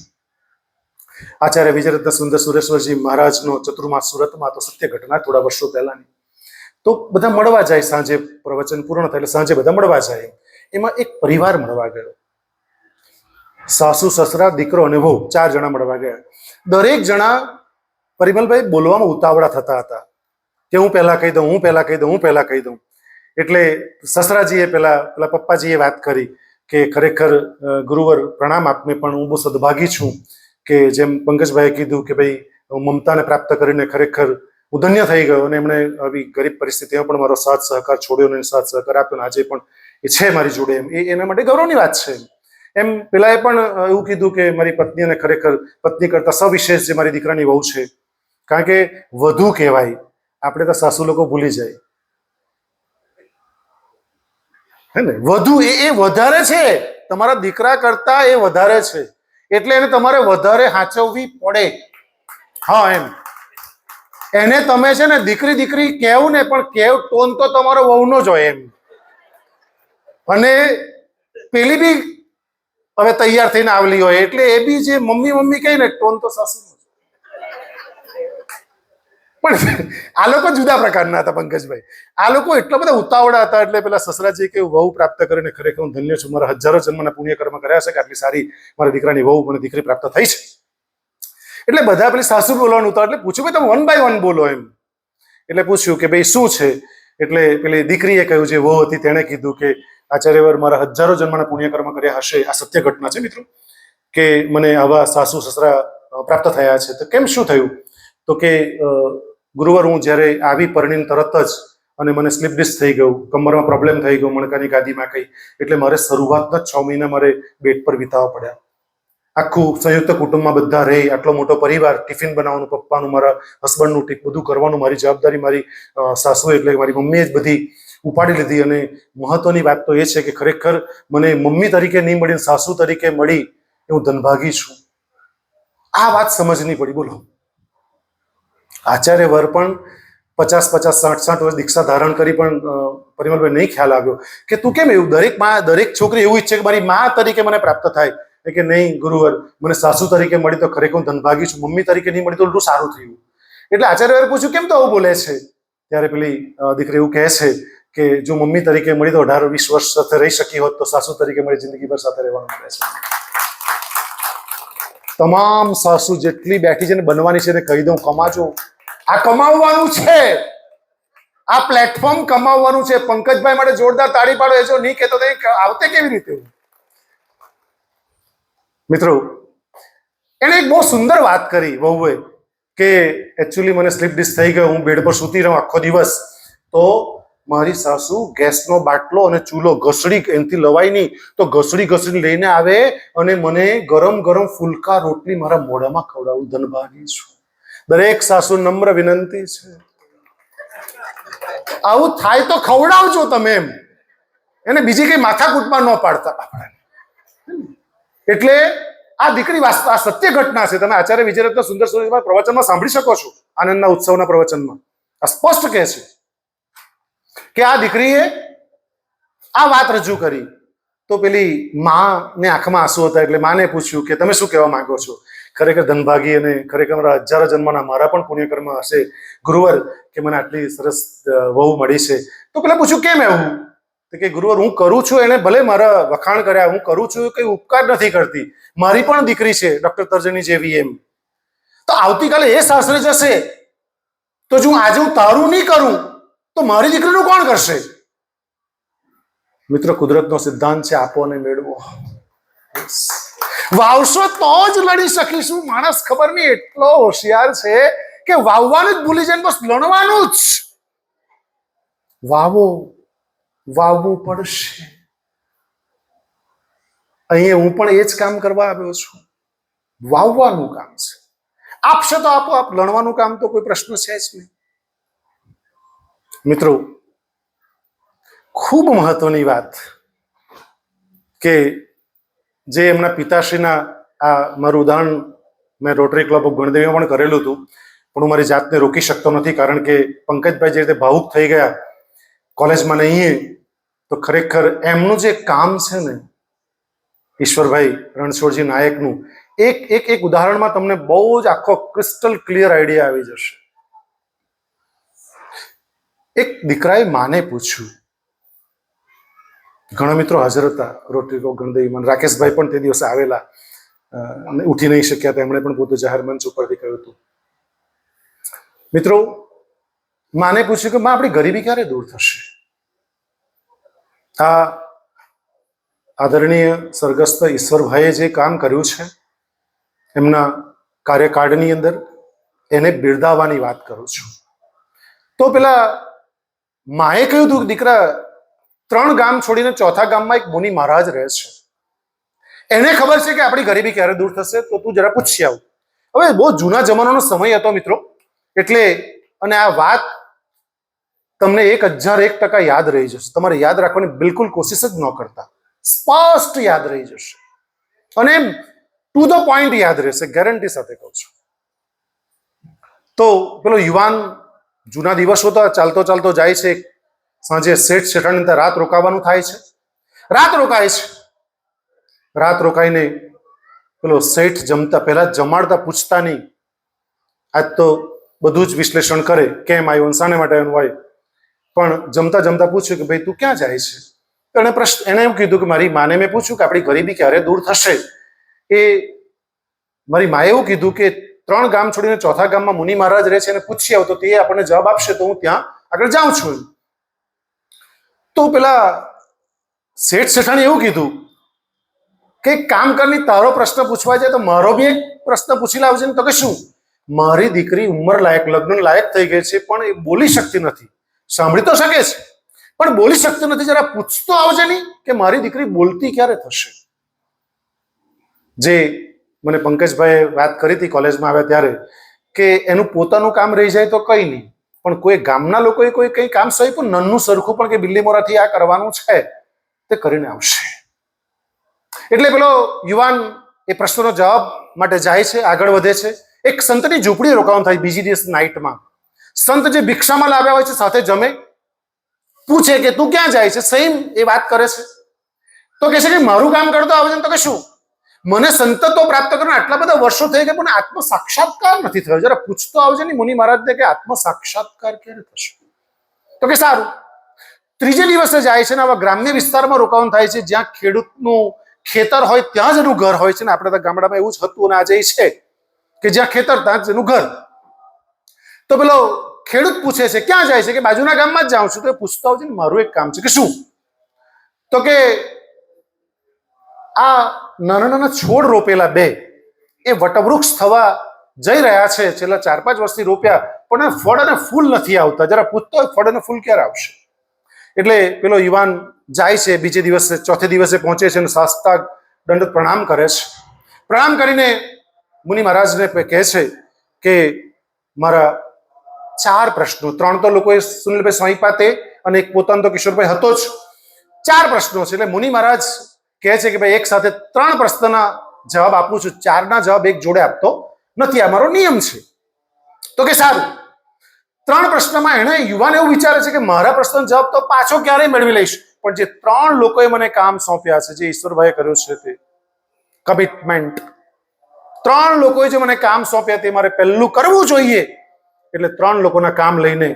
આચાર્ય વિજયરત્ન સુંદર સુરેશ્વરજી મહારાજનો ચતુર્માસ સુરતમાં તો સત્ય ઘટના થોડા વર્ષો પહેલાની. તો બધા મળવા જાય, સાંજે પ્રવચન પૂર્ણ થાય એટલે સાંજે બધા મળવા જાય. એમાં એક પરિવાર મળવા ગયો. સાસુ સસરા દીકરો અને વહુ 4 જણા મળવા ગયા. દરેક જણા પરિમલભાઈ બોલવામાં ઉતાવળા થતા હતા કે હું પહેલા કહી દઉં, હું પહેલા કહી દઉં, હું પહેલા કહી દઉં. એટલે સસરાજીએ પેલા પપ્પાજીએ વાત કરી કે ખરેખર ગુરુવર પ્રણામ આપને, પણ હું બહુ સદભાગી છું કે જેમ પંકજભાઈએ કીધું કે ભાઈ મમતાને પ્રાપ્ત કરીને ખરેખર હું ધન્ય થઈ ગયો, અને એમણે આવી ગરીબ પરિસ્થિતિમાં પણ મારો સાથ સહકાર છોડ્યો અને સાથ સહકાર આપ્યો, આજે પણ એ છે મારી જોડે, એમ એ એના માટે ગૌરવની વાત છે. એમ પેલાએ પણ એવું કીધું કે મારી પત્ની, અને ખરેખર પત્ની કરતા સવિશેષ જે મારી દીકરાની વહુ છે, કારણ કે વધુ કહેવાય, આપણે તો સાસુ લોકો ભૂલી જાય હે ને, વધુ એ વધારે છે, તમારા દીકરા કરતા એ વધારે છે, એટલે એને તમારે વધારે હાચવવી પડે. હા, એમ એને તમે છે ને દીકરી દીકરી કહેવું ને, પણ ટોન તો તમારો વહુનો જ હોય એમ. અને પેલી બી હવે તૈયાર થઈને આવલી હોય, એટલે એ બી જે મમ્મી મમ્મી કહે ને, ટોન તો સાસુ. પણ આ લોકો જુદા પ્રકારના હતા પંકજભાઈ. આ લોકો એટલા બધા ઉતાવળા હતા, એટલે પેલા સસરાજી કે વહુ પ્રાપ્ત કરીને ખરેખર હું ધન્ય છું, મારા હજારો જન્મના પુણ્ય કર્મ કર્યા છે કે આટલી સારી મારા દીકરાની વહુ મને દીકરી પ્રાપ્ત થઈ છે. એટલે બધા પેલી સાસુ બોલવાનું હતા, એટલે પૂછ્યું ભાઈ તમે 1 by 1 બોલો એમ. એટલે પૂછ્યું કે ભાઈ શું છે, એટલે પેલી દીકરીએ કહ્યું, જે વહુ હતી તેણે કીધું કે આચાર્યવર મારા હજારો જન્મના પુણ્ય કર્મ કર્યા હશે, આ સત્ય ઘટના છે મિત્રો, કે મને આવા સાસુ સસરા પ્રાપ્ત થયા છે. તો કેમ શું થયું? તો કે ગુરુવાર હું જ્યારે આવી પરણીને તરત જ અને મને સ્લીપ ડિસ્ક થઈ ગયું, કમરમાં પ્રોબ્લેમ થઈ ગયો, મણકાની ગાદીમાં કઈ, એટલે મારે શરૂઆતના 6 મહિના મારે બેડ પર વિતાવવા પડ્યા. આખું સંયુક્ત કુટુંબમાં બધા રહી, આટલો મોટો પરિવાર, ટિફિન બનાવવાનું પપ્પાનું, મારા હસબન્ડનું બધું કરવાનું, મારી જવાબદારી મારી સાસુ એટલે મારી મમ્મીએ જ બધી ઉપાડી લીધી. અને મહત્વની વાત તો એ છે કે ખરેખર મને મમ્મી તરીકે નહીં મળી, સાસુ તરીકે મળી, એ હું ધનભાગી છું. આ વાત સમજની પડી. બોલો, આચાર્ય વર પણ 50, 60 વર્ષ દીક્ષા ધારણ કરી, પણ પરિમલભાઈ નહીં ખ્યાલ આવ્યો કે તું કેમ એવું, દરેક છોકરી એવું ઈચ્છે કે મારી મા તરીકે મને પ્રાપ્ત થાય, કે નહીં ગુરુવર મને સાસુ તરીકે મળી તો ખરેખર હું ધનભાગી છું, મમ્મી તરીકે નહીં મળી તો એટલું સારું થયું. એટલે આચાર્ય પૂછ્યું કેમ તો આવું બોલે છે? ત્યારે પેલી દીકરી એવું કહે છે કે જો મમ્મી તરીકે મળી તો 18-20 વર્ષ સાથે રહી શકી હોત, તો સાસુ તરીકે મળી જિંદગીભર સાથે રહેવાનું મળે છે. તમામ સાસુ જેટલી બેઠી છે ને બનવાની છે, ને કહી દઉં, કમાજો. આ કમાવવાનું છે, આ પ્લેટફોર્મ કમાવવાનું છે. પંકજભાઈ માટે જોરદાર તાળી પાડો. એ જો નહીં કહેતો આવતે કેવી રીતે? મિત્રો, એને એક બહુ સુંદર વાત કરી વહુએ કે એકચ્યુઅલી મને સ્લીપ ડિસ્ક થઈ ગયો, હું બેડ પર સૂતી રહું આખો દિવસ, તો મારી સાસુ ગેસનો બાટલો અને ચૂલો ઘસડી, એનાથી લવાય નહીં તો ઘસડી લઈને આવે અને મને ગરમ ગરમ ફુલકા રોટલી મારા મોઢામાં ખવડાવું. ધનભાગી છું. દરેક સાસુ નમ્ર વિનંતી છે, આવું થાય તો ખવડાવજો તમે એમ, એને બીજી કઈ માથાકૂટમાં ન પાડતા. એટલે આ દીકરી આ સત્ય ઘટના છે. તમે આચાર્ય વિજયરત્ન સુંદર સુંદર પ્રવચનમાં સાંભળી શકો છો, આનંદના ઉત્સવના પ્રવચનમાં આ સ્પષ્ટ કહે છે કે આ દીકરીએ આ વાત રજૂ કરી. તો પેલી માને આંખમાં આંસુ હતા, એટલે માને પૂછ્યું કે તમે શું કહેવા માંગો છો? ખરેખર ધનભાગી અને ખરેખર મારા હજારો જન્મના મારા પણ પુણ્યકર્મ હશે ગુરુવર, કે મને આટલી સરસ વહુ મળી છે. તો પેલા પૂછ્યું કેમ એવું? તો કે ગુરુવર હું કરું છું, એને ભલે મારા વખાણ કર્યા, હું કરું છું, કઈ ઉપકાર નથી કરતી, મારી પણ દીકરી છે ડોક્ટર તર્જની જેવી એમ. તો આવતીકાલે એ સાસરે જશે તો જો આજે હું તારું નહીં કરું તો મારી દીકરીનું કોણ કરશે? મિત્રો, કુદરતનો સિદ્ધાંત છે આપો અને મેળવો. વાવશો તો જ લડી શકીશું. માણસ ખબર નહીં એટલો હોશિયાર છે કે વાવવાનું જ ભૂલી જાય, બસ લણવાનું જ. વાવવું પડશે. અહીંયા હું પણ એ જ કામ કરવા આવ્યો છું. વાવવાનું કામ છે. આપશે તો આપો આપ, લણવાનું કામ તો કોઈ પ્રશ્ન છે જ નહીં. મિત્રો, ખૂબ મહત્વની વાત કે જે એમના પિતાશ્રીના, આ મારું ઉદાહરણ મેં રોટરી ક્લબ ઓફ ગણદેવીમાં પણ કરેલું હતું, પણ હું મારી જાતને રોકી શકતો નથી, કારણ કે પંકજભાઈ જે રીતે ભાવુક થઈ ગયા કોલેજમાં નહીં, તો ખરેખર એમનું જે કામ છે ને, ઈશ્વરભાઈ રણછોડજી નાયકનું, એક ઉદાહરણમાં તમને બહુ જ આખો ક્રિસ્ટલ ક્લિયર આઈડિયા આવી જશે. એક દીકરાએ માને પૂછ્યું, ઘણા મિત્રો હાજર હતા રોટરી ક્લબ ગણદેવીમાં, રાકેશભાઈ પણ તે દિવસે આવેલા, ઉઠી નહીં શક્યા હતા, એમણે પણ પોતે જાહેર મંચ ઉપરથી કહ્યું હતું. મિત્રો, માને પૂછ્યું કે માં આપણી ગરીબી ક્યારે દૂર થશે? આ આદરણીય સ્વર્ગસ્થ ઈશ્વરભાઈએ જે કામ કર્યું છે એમના કાર્યકાળની અંદર, એને બિરદાવવાની વાત કરું છું. તો પેલા માએ કહ્યું હતું કે દીકરા, 3 ગામ છોડીને 4થા ગામમાં એક મુનિ મહારાજ રહે છે, એને ખબર છે કે આપણી ગરીબી ક્યારે દૂર થશે, તો તું જરા પૂછી આવ. હવે બહુ જૂના જમાનાનો સમય હતો મિત્રો, એટલે અને આ વાત તમને 1001% યાદ રહી જશે. તમારે યાદ રાખવાની બિલકુલ કોશિશ જ ન કરતા, સ્પષ્ટ યાદ રહી જશે અને ટુ ધ પોઈન્ટ યાદ રહેશે, ગેરંટી સાથે કહું છું. તો પેલો યુવાન, જૂના દિવસો તો ચાલતો ચાલતો જાય છે, સાંજે શેઠ શેઠાણી ત્યાં રાત રોકાવાનું થાય છે. રાત રોકાય છે. રાત રોકાઈને પેલો શેઠ જમતા પહેલા જમાડતા પૂછતા નહીં, આજ તો બધું જ વિશ્લેષણ કરે, કેમ આવ્યો, શાને માટે આવ્યો હોય, પણ જમતા જમતા પૂછ્યું કે ભાઈ તું ક્યાં જાય છે? એને એમ કીધું કે મારી માને મેં પૂછ્યું કે આપણી ગરીબી ક્યારે દૂર થશે. એ મારી માએ એવું કીધું કે 3 ગામ છોડીને 4થા ગામમાં મુનિ મહારાજ રહે છે, એને પૂછી આવ તો તે આપણને જવાબ આપશે, તો હું ત્યાં આગળ જાઉં છું. તો પેલા શેઠ શેઠાણી એવું કીધું કે એક કામ કરની, તારો પ્રશ્ન પૂછવા જાય તો મારો બી એક પ્રશ્ન પૂછી લાવજે ને. તો કે શું? મારી દીકરી ઉંમર લાયક, લગ્ન લાયક થઈ ગઈ છે, પણ એ બોલી શકતી નથી. સાંભળી તો શકે છે પણ બોલી શકતી નથી. જરા પૂછતો આવજે નહીં કે મારી દીકરી બોલતી ક્યારે થશે. જે મને પંકજભાઈએ વાત કરી હતી કોલેજમાં આવ્યા ત્યારે, કે એનું પોતાનું કામ રહી જાય તો કઈ નહીં, પણ કોઈ ગામના લોકોએ કોઈ કંઈ કામ સોંપ્યું નન્નું સરખું પણ, કે બિલ્લી મોરાથી આ કરવાનું છે, તે કરીને આવશે. એટલે પેલો યુવાન એ પ્રશ્નનો જવાબ માટે જાય છે, આગળ વધે છે. એક સંતની ઝૂંપડી રોકાવાનું થાય બીજી દિવસ નાઇટમાં. સંત જે ભિક્ષામાં લાવ્યા હોય છે સાથે જમે, પૂછે કે તું ક્યાં જાય છે? સેમ એ વાત કરે છે. તો કહે છે કે મારું કામ કરતો આવજે. તો કે શું? મને સંતત્વ પ્રાપ્ત કરવાના આટલા બધા વર્ષો થઈ ગયા પણ આત્મ સાક્ષાત્કાર નથી થયો. જરા પૂછતો આવજે ને મુનિ મહારાજને કે આત્મ સાક્ષાત્કાર ક્યારે થશે? તો કે સારું. ત્રીજે દિવસે જાય છે ને આવા ગ્રામ્ય વિસ્તારમાં રોકાવાનું થાય છે, જ્યાં ખેડૂતનું ખેતર હોય ત્યાં જ એનું ઘર હોય છે. ને આપણે તો ગામડામાં એવું જ હતું અને આજે છે કે જ્યાં ખેતર ત્યાં જ એનું ઘર. તો પેલો ખેડૂત પૂછે છે ક્યાં જાય છે? કે બાજુના ગામમાં જ જાઉં છું. તો એ પૂછતો આવજે ને મારું એક કામ છે. કે શું? તો કે આ નાના નાના છોડ રોપેલા 2 એ વટવૃક્ષ થવા જઈ રહ્યા છે. છેલ્લા 4-5 વર્ષથી રોપ્યા, પણ ફળ અને ફૂલ નથી આવતા. જરા પૂછતો ફળ અને ફૂલ ક્યારે આવશે? એટલે પેલો યુવાન જાય છે. બીજે દિવસે, ચોથે દિવસે પહોંચે છે અને સાષ્ટાંગ દંડ પ્રણામ કરે છે. પ્રણામ કરીને મુનિ મહારાજને કહે છે કે મારા 4 પ્રશ્નો, 3 તો લોકોએ સુનિલભાઈ સ્વાઈપા તે, અને એક પોતાનો તો કિશોરભાઈ હતો જ. 4 પ્રશ્નો છે. એટલે મુનિ મહારાજ કહે છે કે ભાઈ એક સાથે 3 પ્રશ્નના જવાબ આપું છું, 4ના જવાબ એક જોડે આપતો નથી, આ મારો નિયમ છે. તો કે સારું. 3 પ્રશ્નમાં એને યુવાન એવું વિચારે છે કે મારા પ્રશ્નનો જવાબ તો પાછો ક્યારેય મેળવી લઈશ, પણ જે 3 લોકોએ મને કામ સોંપ્યા છે, જે ઈશ્વરભાઈએ કર્યું છે તે કમિટમેન્ટ, 3 લોકોએ જે મને કામ સોંપ્યા તે મારે પહેલું કરવું જોઈએ. એટલે 3 લોકોના કામ લઈને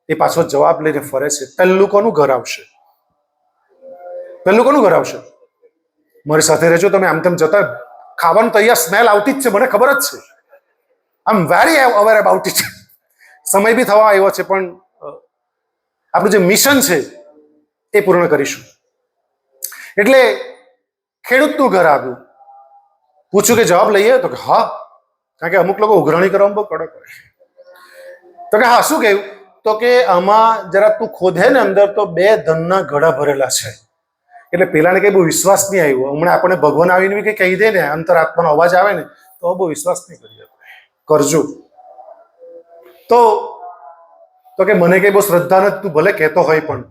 એ પાછો જવાબ લઈને ફરે છે. પહેલું કોનું ઘર આવશે? પહેલું કોનું ઘર આવશે? મારી સાથે રહેજો તમે. આમ તેમ જતા ખાવાનું તો અહીંયા સ્મેલ આવતી જ છે, મને ખબર જ છે. I am very aware about it. સમય બી થવા આવ્યો છે, પણ આપણું જે મિશન છે એ પૂર્ણ કરીશું. એટલે ખેડૂતનું ઘર આવ્યું. પૂછ્યું કે જવાબ લઈએ? તો કે હા, કારણ કે અમુક લોકો ઉઘરાણી કરવામાં બહુ કડક હોય. તો કે હા, શું કહ્યું? તો કે આમાં જરા તું ખોદે ને અંદર તો 2 ધનના ઘડા ભરેલા છે. એટલે પેલાને કઈ બહુ વિશ્વાસ નહીં આવ્યો. હમણાં આપણે ભગવાન આવીને બી કઈ કહી દે ને, અંતરાત્માનો અવાજ આવે ને, તો બહુ વિશ્વાસ નહીં કરીએ. કરજો. તો કે મને કઈ બહુ શ્રદ્ધા નથી, તું ભલે કહેતો હોય પણ.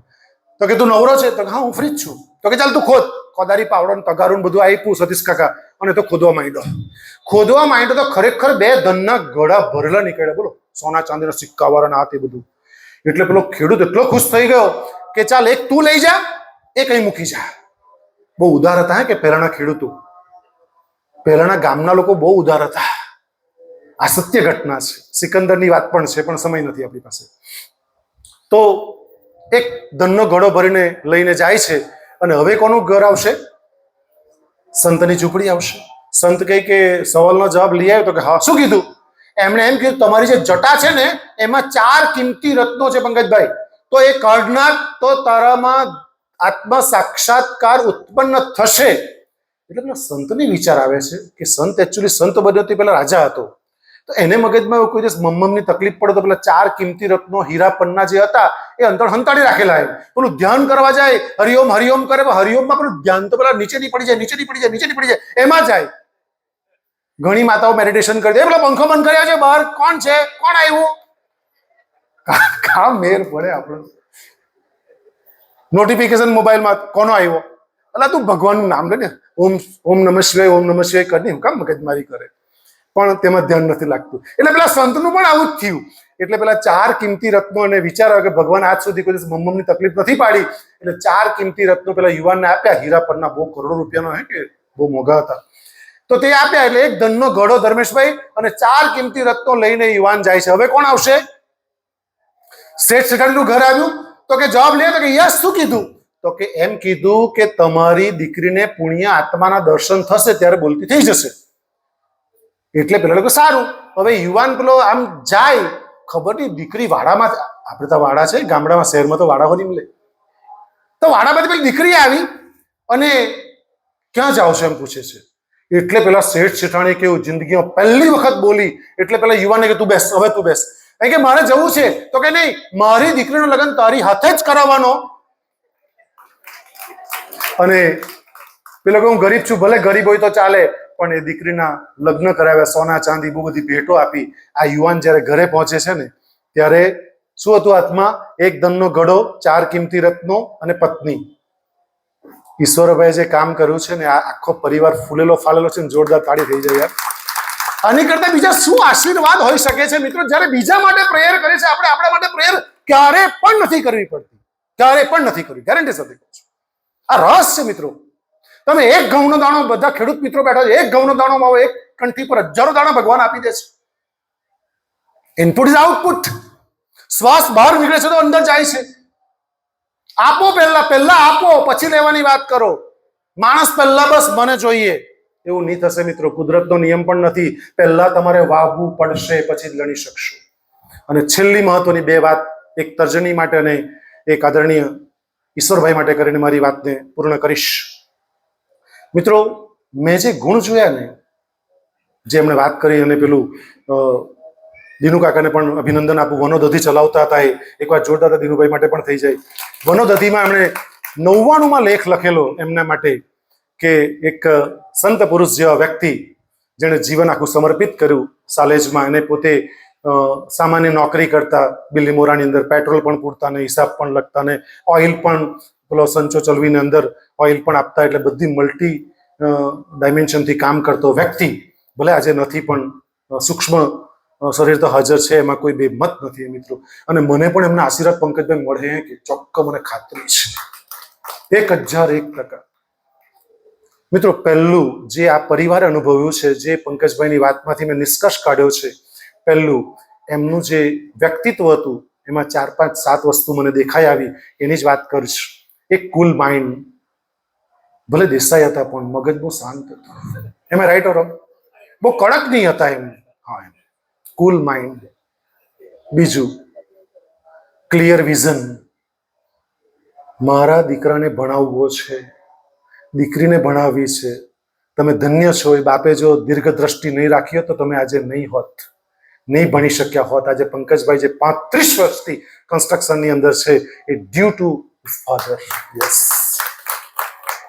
તો કે તું નવરો છે? તો હા, હું ફ્રી જ છું. તો કે ચાલ તું ખોદ. કોદારી પાવડો ને તગારું બધું આપ્યું સતીશ કાકા, અને તો ખોદવા માંડ્યો. ખોદવા માંડ્યો તો ખરેખર 2 ધનના ઘડા ભરેલા નીકળ્યા. બોલો, સોના ચાંદીના સિક્કા વાળા આ તે બધું. એટલે પેલો ખેડૂત એટલો ખુશ થઈ ગયો કે ચાલ એક તું લઈ જા, એ કઈ મૂકી જા. બહુ ઉદાર હતા કે પહેલાના ખેડૂતો, પહેલાના ગામના લોકો બહુ ઉદાર હતા. આ સત્ય ઘટના છે. સિકંદરની વાત પણ છે, પણ સમય નથી આપણી પાસે. તો એક ધનનો ઘડો ભરીને લઈને જાય છે. અને હવે કોનું ઘર આવશે? સંતની ઝૂંપડી આવશે. સંત કહે કે સવાલનો જવાબ લઈ આવ્યો તો કે હા. શું કીધું? એમણે એમ કીધું તમારી જે જટા છે ને એમાં 4 કિંમતી રત્નો છે પંકજભાઈ, તો એ કાઢનાર તો તારામાં આત્મ સાક્ષાત્કાર ઉત્પન્ન થશે. એટલે પેલા સંતને વિચાર આવે છે કે સંત એકચ્યુઅલી સંત બન્યો તે પેલા રાજા હતો, તો એને મગજમાં કોઈ દિવસ મમ્મની તકલીફ પડે તો પેલા 4 કિંમતી રત્નો હીરા પન્ના જે હતા એ અંતર હંતાડી રાખેલા. પેલું ધ્યાન કરવા જાય, હરિઓમ હરિઓમ કરે, હરિઓમમાં પેલું ધ્યાન તો પેલા નીચેની પડી જાય, નીચેની પડી જાય, નીચેની પડી જાય, એમાં જાય. ઘણી માતાઓ મેડિટેશન કરી દે, પેલો પંખો બંધ કર્યા છે બહાર, કોણ છે, કોણ આવ્યું, કામ મેર પડે આપણો. નોટિફિકેશન મોબાઈલમાં કોનો આવ્યો, એટલે તું ભગવાનનું નામ લે ને, ઓમ ઓમ નમઃ શિવાય, ઓમ નમઃ શિવાય કરીને કામ મગજમારી કરે, પણ તેમાં ધ્યાન નથી લાગતું. એટલે પેલા સંતનું પણ આવું જ થયું. એટલે પેલા 4 કિંમતી રત્નો અને વિચાર આવ્યો કે ભગવાન આજ સુધી કોઈ મમ્મની તકલીફ નથી પાડી, એટલે 4 કિંમતી રત્નો પેલા યુવાનને આપ્યા. હીરા પરના બહુ કરોડો રૂપિયાનો હે કે બહુ મોંઘા હતા, તો તે આપ્યા. એટલે એક ધનનો ઘડો ધર્મેશભાઈ અને 4 કિંમતી રત્નો લઈને યુવાન જાય છે. હવે કોણ આવશે? શેઠ શેઠાણીનું ઘર આવ્યું તો કે જવાબ લે, તો કે યસ. શું કીધું? તો કે એમ કીધું કે તમારી દીકરીને પુણ્ય આત્માના દર્શન થશે ત્યારે બોલતી થઈ જશે. એટલે પેલા લોકો સારું. હવે યુવાન પેલો આમ જાય, ખબર નહીં દીકરી વાડામાં, આપણે તો વાડા છે ગામડામાં, શહેરમાં તો વાડા હોરી મળે, તો વાડામાંથી પેલી દીકરી આવી અને ક્યાં જાવ છો એમ પૂછે છે. એટલે પેલા શેઠ શેઠાણી કેવું જિંદગીમાં પહેલી વખત બોલી, એટલે પેલા યુવાને કે તું બેસ, હવે તું બેસ. કે મારે જવું છે, તો કે નહીં, મારી દીકરીનો લગ્ન તારી હાથે જ કરાવવાનો. અને પેલો કે હું ગરીબ છું, ભલે ગરીબ હોય તો ચાલે, પણ એ દીકરીના લગ્ન કરાવ્યા, સોના ચાંદી બહુ બધી ભેટો આપી. આ યુવાન જયારે ઘરે પહોંચે છે ને ત્યારે શું હતું હાથમાં? એક ધનનો ઘડો, 4 કિંમતી રત્નો અને પત્ની. ઈશ્વરભાઈ જે કામ કર્યું છે ને, આ આખો પરિવાર ફૂલેલો ફાલેલો છે ને, જોરદાર તાળી થઈ જાય યાર. આની કરતા બીજા શું આશીર્વાદ હોઈ શકે છે મિત્રો? જયારે બીજા માટે પ્રેયર કરે છે, આપણે આપણા માટે પ્રેયર ક્યારે પણ નથી કરવી પડતી, ક્યારે પણ નથી કરવી, ગેરંટી સાથે કહું છું. આ રસ છે મિત્રો. તમે એક ઘઉંનો દાણો, બધા ખેડૂત મિત્રો બેઠા છે, એક ઘઉંનો દાણો માવો, એક કંઠી પર હજારો દાણા ભગવાન આપી દે છે. Input is output. શ્વાસ બહાર નીકળે છે તો અંદર જાય છે. આપો, પહેલા આપો, પછી લેવાની વાત કરો. માણસ પહેલા બસ મને જોઈએ એવું નહીં થશે મિત્રો. કુદરતનો નિયમ પણ નથી. પહેલા તમારે વાવવું પડશે, પછી જ લણી શકશો. અને છેલ્લી મહત્વની 2 વાત, એક તર્જની માટે અને એક આદરણીય ઈશ્વરભાઈ માટે કરીને મારી વાતને પૂર્ણ કરીશ. મિત્રો, મેં જે ગુણ જોયા ને, જે એમણે વાત કરી, અને પેલું દિનુ કાકાને પણ અભિનંદન આપું. વનોદધિ ચલાવતા હતા, એકવાર જોરદાર હતા, દિનુભાઈ માટે પણ થઈ જાય. વનોદધિમાં એમણે 99માં લેખ લખેલો એમના માટે કે એક સંત પુરુષ જેવા વ્યક્તિ જેણે જીવન આખું સમર્પિત કર્યું સાલેજમાં. એને પોતે સામાન્ય નોકરી કરતા, બિલ્લીમોરાની અંદર પેટ્રોલ પણ પૂરતા ને, હિસાબ પણ લખતા ને, ઓઇલ પણ પેલો સંચો ચલવીને અંદર ઓઇલ પણ આપતા. એટલે બધી મલ્ટી ડાયમેન્શનથી કામ કરતો વ્યક્તિ. ભલે આજે નથી, પણ સૂક્ષ્મ શરીર તો હાજર છે, એમાં કોઈ બે મત નથી મિત્રો. અને મને પણ એમના આશીર્વાદ પંકજભાઈ મળે કે ચોક્કસ મને ખાતરી છે 1001%. મિત્રો, પહેલું જે આ પરિવારે અનુભવ્યું છે, જે પંકજભાઈની વાતમાંથી મેં નિષ્કર્ષ કાઢ્યો છે, પહેલું એમનું જે વ્યક્તિત્વ હતું, એમાં 4, 5, 7 વસ્તુ મને દેખાઈ આવી, એની જ વાત કરીશ. એક કુલ માઇન્ડ. ભલે દેસાઈ હતા પણ મગજ બહુ શાંત હતું. એમાં રાઈટ ઓર રોંગ? બહુ કડક નહીં હતા એમ. હા, એમ કુલ માઇન્ડ. બીજું, ક્લિયર વિઝન. મારા દીકરાને ભણાવવો છે, દીકરીને ભણાવવી છે. તમે ધન્ય છો. એ બાપે જો દીર્ઘ દ્રષ્ટિ નહીં રાખી હોત તો તમે આજે નહીં હોત, નહીં ભણી શક્યા હોત. આજે પંકજભાઈ જે 35 વર્ષથી કન્સ્ટ્રક્શનની અંદર છે, એ due to father. Yes,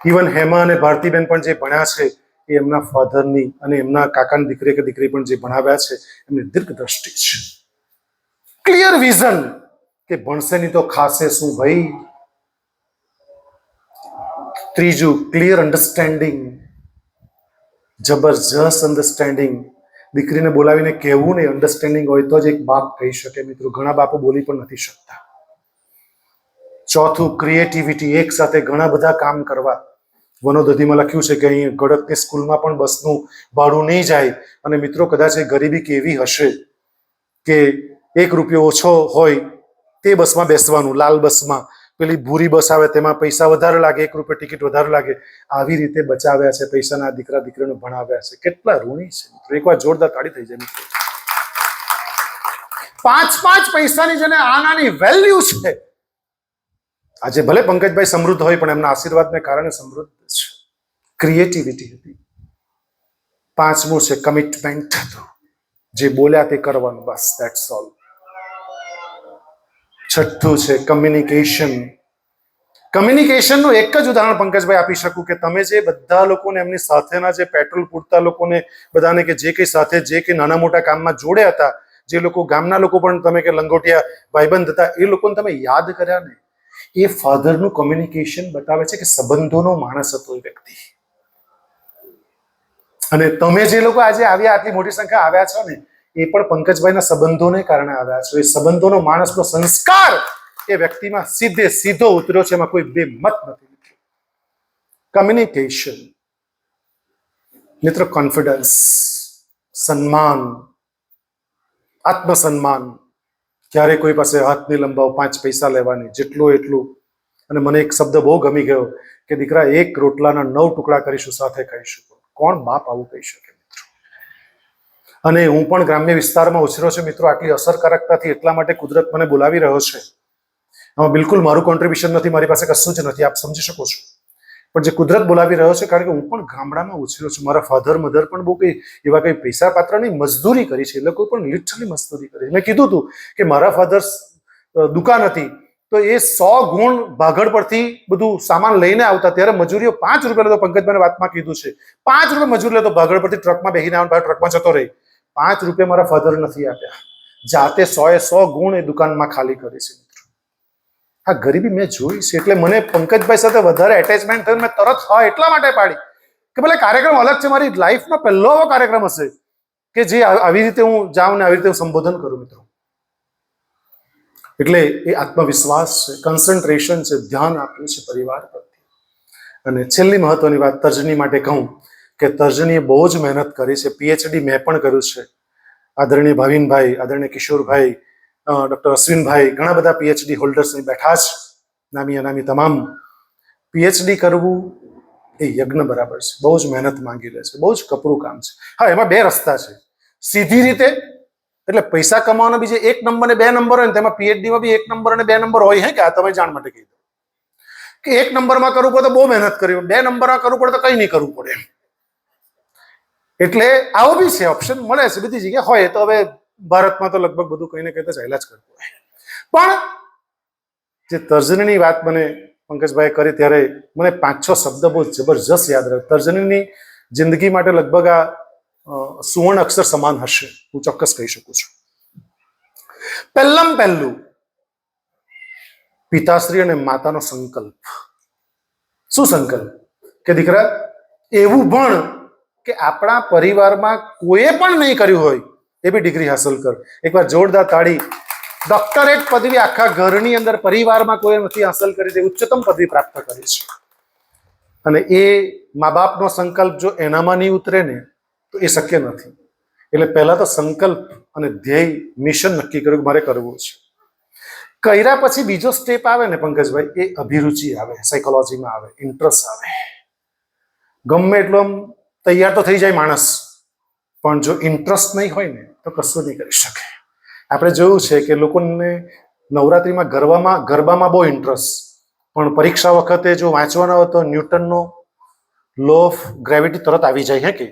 even Hema અને ભારતીબેન પણ જે ભણ્યા છે એ એમના ફાધરની, અને એમના કાકાની દીકરી કે દીકરી પણ જે ભણાવ્યા છે, એમની દીર્ઘ દ્રષ્ટિ છે. ક્લિયર વિઝન કે ભણશે નહીં તો ખાશે શું ભાઈ. ત્રીજું, ક્લિયર અન્ડરસ્ટેન્ડિંગ. જબરજસ્ત અન્ડરસ્ટેન્ડિંગ. દીકરીને બોલાવીને કહેવું નહીં, અન્ડરસ્ટેન્ડિંગ હોય તો જ એક બાપ કહી શકે મિત્રો. ઘણા બાપો બોલી પણ નથી શકતા. ચોથું, ક્રિએટિવિટી. એક સાથે ઘણા બધા કામ કરવા. વનોદધિમાં લખ્યું છે કે અહીં ગળકની સ્કૂલમાં પણ બસનું ભાડું નહીં જાય. અને મિત્રો, કદાચ એ ગરીબી કેવી હશે કે 1 રૂપિયો ઓછો હોય તે બસમાં બેસવાનું, લાલ બસમાં, પેલી ભૂરી બસ આવે તેમાં પૈસા વધારે લાગે, 1 રૂપિયા ટિકિટ વધારે લાગે, આવી રીતે બચાવ્યા છે પૈસાના, દીકરા દીકરીને ભણાવ્યા છે. કેટલા ઋણી છે મિત્રો. એકવાર જોરદાર તાળી થઈ જાય મિત્રો. 5 પૈસાની જેને આનાની વેલ્યુ છે, આજે ભલે પંકજભાઈ સમૃદ્ધ હોય પણ એમના આશીર્વાદને કારણે સમૃદ્ધ છે. ક્રિએટિવિટી હતી. 5મું છે કમિટમેન્ટ હતું, જે બોલ્યા તે કરવાનું, બસ ધેટ્સ ઓલ. 6થું છે કમ્યુનિકેશન. કમ્યુનિકેશનનું એક જ ઉદાહરણ પંકજભાઈ આપી શકું કે તમે જે બધા લોકોને, એમની સાથેના જે પેટ્રોલ પૂરતા લોકોને બધાને, કે જે કંઈ સાથે જે કંઈ નાના મોટા કામમાં જોડે હતા, જે લોકો ગામના લોકો પણ તમે કે લંગોટિયા ભાઈબંધ હતા, એ લોકોને તમે યાદ કર્યા ને, એ ફાધરનું કમ્યુનિકેશન બતાવે છે કે સંબંધોનો માણસ હતો એ વ્યક્તિ. અને તમે જે લોકો આજે આવ્યા, આટલી મોટી સંખ્યા આવ્યા છો ને, એ પણ પંકજભાઈના સંબંધોને કારણે આવ્યા છો. એ સંબંધોનો માણસનો સંસ્કાર એ વ્યક્તિમાં સીધો ઉતર્યો છે, એમાં કોઈ બે મત નથી. કમ્યુનિકેશન મિત્રો, કોન્ફિડન્સ, સન્માન, આત્મસન્માન. ક્યારે કોઈ પાસે હાથ નહીં લંબાવો 5 પૈસા લેવાની, જેટલું એટલું. અને મને એક શબ્દ બહુ ગમી ગયો કે દીકરા, 1 રોટલાના 9 ટુકડા કરીશું, સાથે ખાઈશું. કોણ બાપ આવું કહી શકે મિત્રો? અને હું પણ ગ્રામ્ય વિસ્તારમાં ઉછર્યો છું મિત્રો. આટલી અસરકારકતાથી એટલા માટે કુદરત મને બોલાવી રહ્યો છે. આમાં બિલકુલ મારું કોન્ટ્રીબ્યુશન નથી, મારી પાસે કશું જ નથી, આપ સમજી શકો છો. પણ જે કુદરત બોલાવી રહ્યો છે, કારણ કે હું પણ ગામડામાં ઉછર્યો છું. મારા ફાધર મધર પણ બહુ કંઈ એવા કંઈ પૈસા પાત્રની મજદૂરી કરી છે. એ લોકો પણ લિટરલી મજદૂરી કરી. મેં કીધું હતું કે મારા ફાધર દુકાન હતી તો એ 100 ગુણ ભાગળ પરથી બધું સામાન લઈને આવતા, ત્યારે મજૂરીઓ 5 રૂપિયા લેતો. પંકજભાઈને વાતમાં કીધું છે, 5 રૂપિયા મજૂરી લેતો ભાગળ પરથી. ટ્રકમાં બેસીને આવવાનો, ટ્રકમાં જતો રહી. 5 રૂપિયા મારા ફાધર નથી આપ્યા. જાતે 100 ગુણ એ દુકાનમાં ખાલી કરી છે. આ ગરીબી મેં જોઈ છે. એટલે મને પંકજભાઈ સાથે વધારે એટેચમેન્ટ થયું. મેં તરત હા એટલા માટે પાડી કે ભલે કાર્યક્રમ અલગ છે, મારી લાઈફનો પહેલો એવો કાર્યક્રમ હશે કે જે આવી રીતે હું જાઉં ને આવી રીતે હું સંબોધન કરું મિત્રો. એટલે એ આત્મવિશ્વાસ છે, કન્સન્ટ્રેશન છે, ધ્યાન આપ્યું છે પરિવાર પ્રત્યે. અને છેલ્લી મહત્વની વાત તર્જની માટે કહું કે તર્જનીએ બહુ જ મહેનત કરી છે. PhD મેં પણ કર્યું છે. આદરણીય ભાવિનભાઈ, આદરણીય કિશોરભાઈ, ડોક્ટર અશ્વિનભાઈ, ઘણા બધા PhD હોલ્ડર્સ અહીં બેઠા છે, નામી અનામી તમામ. PhD કરવું એ યજ્ઞ બરાબર છે. બહુ જ મહેનત માંગી લે છે, બહુ જ કપરું કામ છે. હા, એમાં 2 રસ્તા છે. સીધી રીતે એટલે પૈસા કમાવાનો બીજે 1 નંબર ને 2 નંબર હોય ને, તેમાં PhD માં બી 1 નંબર અને 2 નંબર હોય. હે કે આ તમે જાણ માટે કહી દો કે 1 નંબરમાં કરવું પડે તો બહુ મહેનત કરવી, 2 નંબરમાં કરવું પડે તો કંઈ નહીં કરવું પડે. એટલે આવો બી છે, ઓપ્શન મળે છે બધી જગ્યાએ હોય. તો હવે ભારતમાં તો લગભગ બધું કઈ ને કઈ તો ચાલ્યા જ કરતું હોય. પણ જે તર્જનીની વાત મને પંકજભાઈ કરી ત્યારે મને 5-6 શબ્દ બહુ જબરજસ્ત યાદ રહે. તર્જનીની જિંદગી માટે લગભગ આ સુવર્ણ અક્ષર સમાન હશે, હું ચોક્કસ કહી શકું છું. પહેલું પિતાશ્રી અને માતાનો સંકલ્પ. શું સંકલ્પ? કે દીકરા એવું ભણ કે આપણા પરિવારમાં કોઈએ પણ નહીં કર્યું હોય એ બી ડિગ્રી હાંસલ કર. એકવાર જોરદાર તાળી. ડોક્ટરેટ પદવી આખા ઘરની અંદર પરિવારમાં કોઈ નથી હાંસલ કરી, તે ઉચ્ચતમ પદવી પ્રાપ્ત કરી છે. અને એ મા બાપનો સંકલ્પ જો એનામાં નહીં ઉતરે ને તો એ શક્ય નથી. એટલે પહેલા તો સંકલ્પ અને ધ્યેય, મિશન નક્કી કર્યું કે મારે કરવું છે. કર્યા પછી બીજો સ્ટેપ આવે ને પંકજભાઈ, એ અભિરુચિ આવે, સાયકોલોજીમાં આવે, ઇન્ટરેસ્ટ આવે. ગમે એટલો તૈયાર તો થઈ જાય માણસ, પણ જો ઇન્ટરેસ્ટ નહીં હોય ને તો કશું નહીં કરી શકે. આપણે જોયું છે કે લોકોને નવરાત્રિમાં ગરબામાં બહુ ઇન્ટરેસ્ટ, પણ પરીક્ષા વખતે જો વાંચવાના હોય તો ન્યૂટનનો લો ઓફ ગ્રેવિટી તરત આવી જાય. હે કે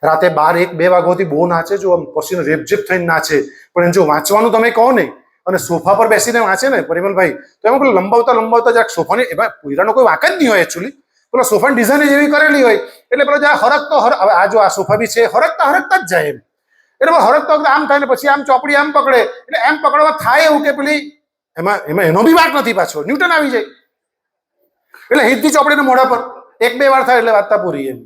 રાતે 12-1-2 વાગ્યાથી બહુ નાચે, જો આમ પછીને રેપઝેપ થઈને નાચે, પણ જો વાંચવાનું તમે કહો ને અને સોફા પર બેસીને વાંચે ને પરિમલભાઈ, તો એમાં પેલું લંબાવતા જરાક સોફાની, એમાં પૂરાનો કોઈ વાંક જ નહીં હોય એકચ્યુઅલી. પેલો સોફાની ડિઝાઇન એવી કરેલી હોય એટલે પેલો જ્યાં હરકતો હવે આ જો આ સોફા બી છે, હરકતા જ જાય એમ. એટલે હરકતો આમ થાય ને પછી આમ ચોપડી આમ પકડે, એટલે એમ પકડવા થાય એવું કે પેલી એમાં એનો બી વાંક નથી, પાછો ન્યૂટન આવી જાય. એટલે હિતથી ચોપડીને મોઢા પર 1-2 વાર થાય એટલે વાર્તા પૂરી એમ.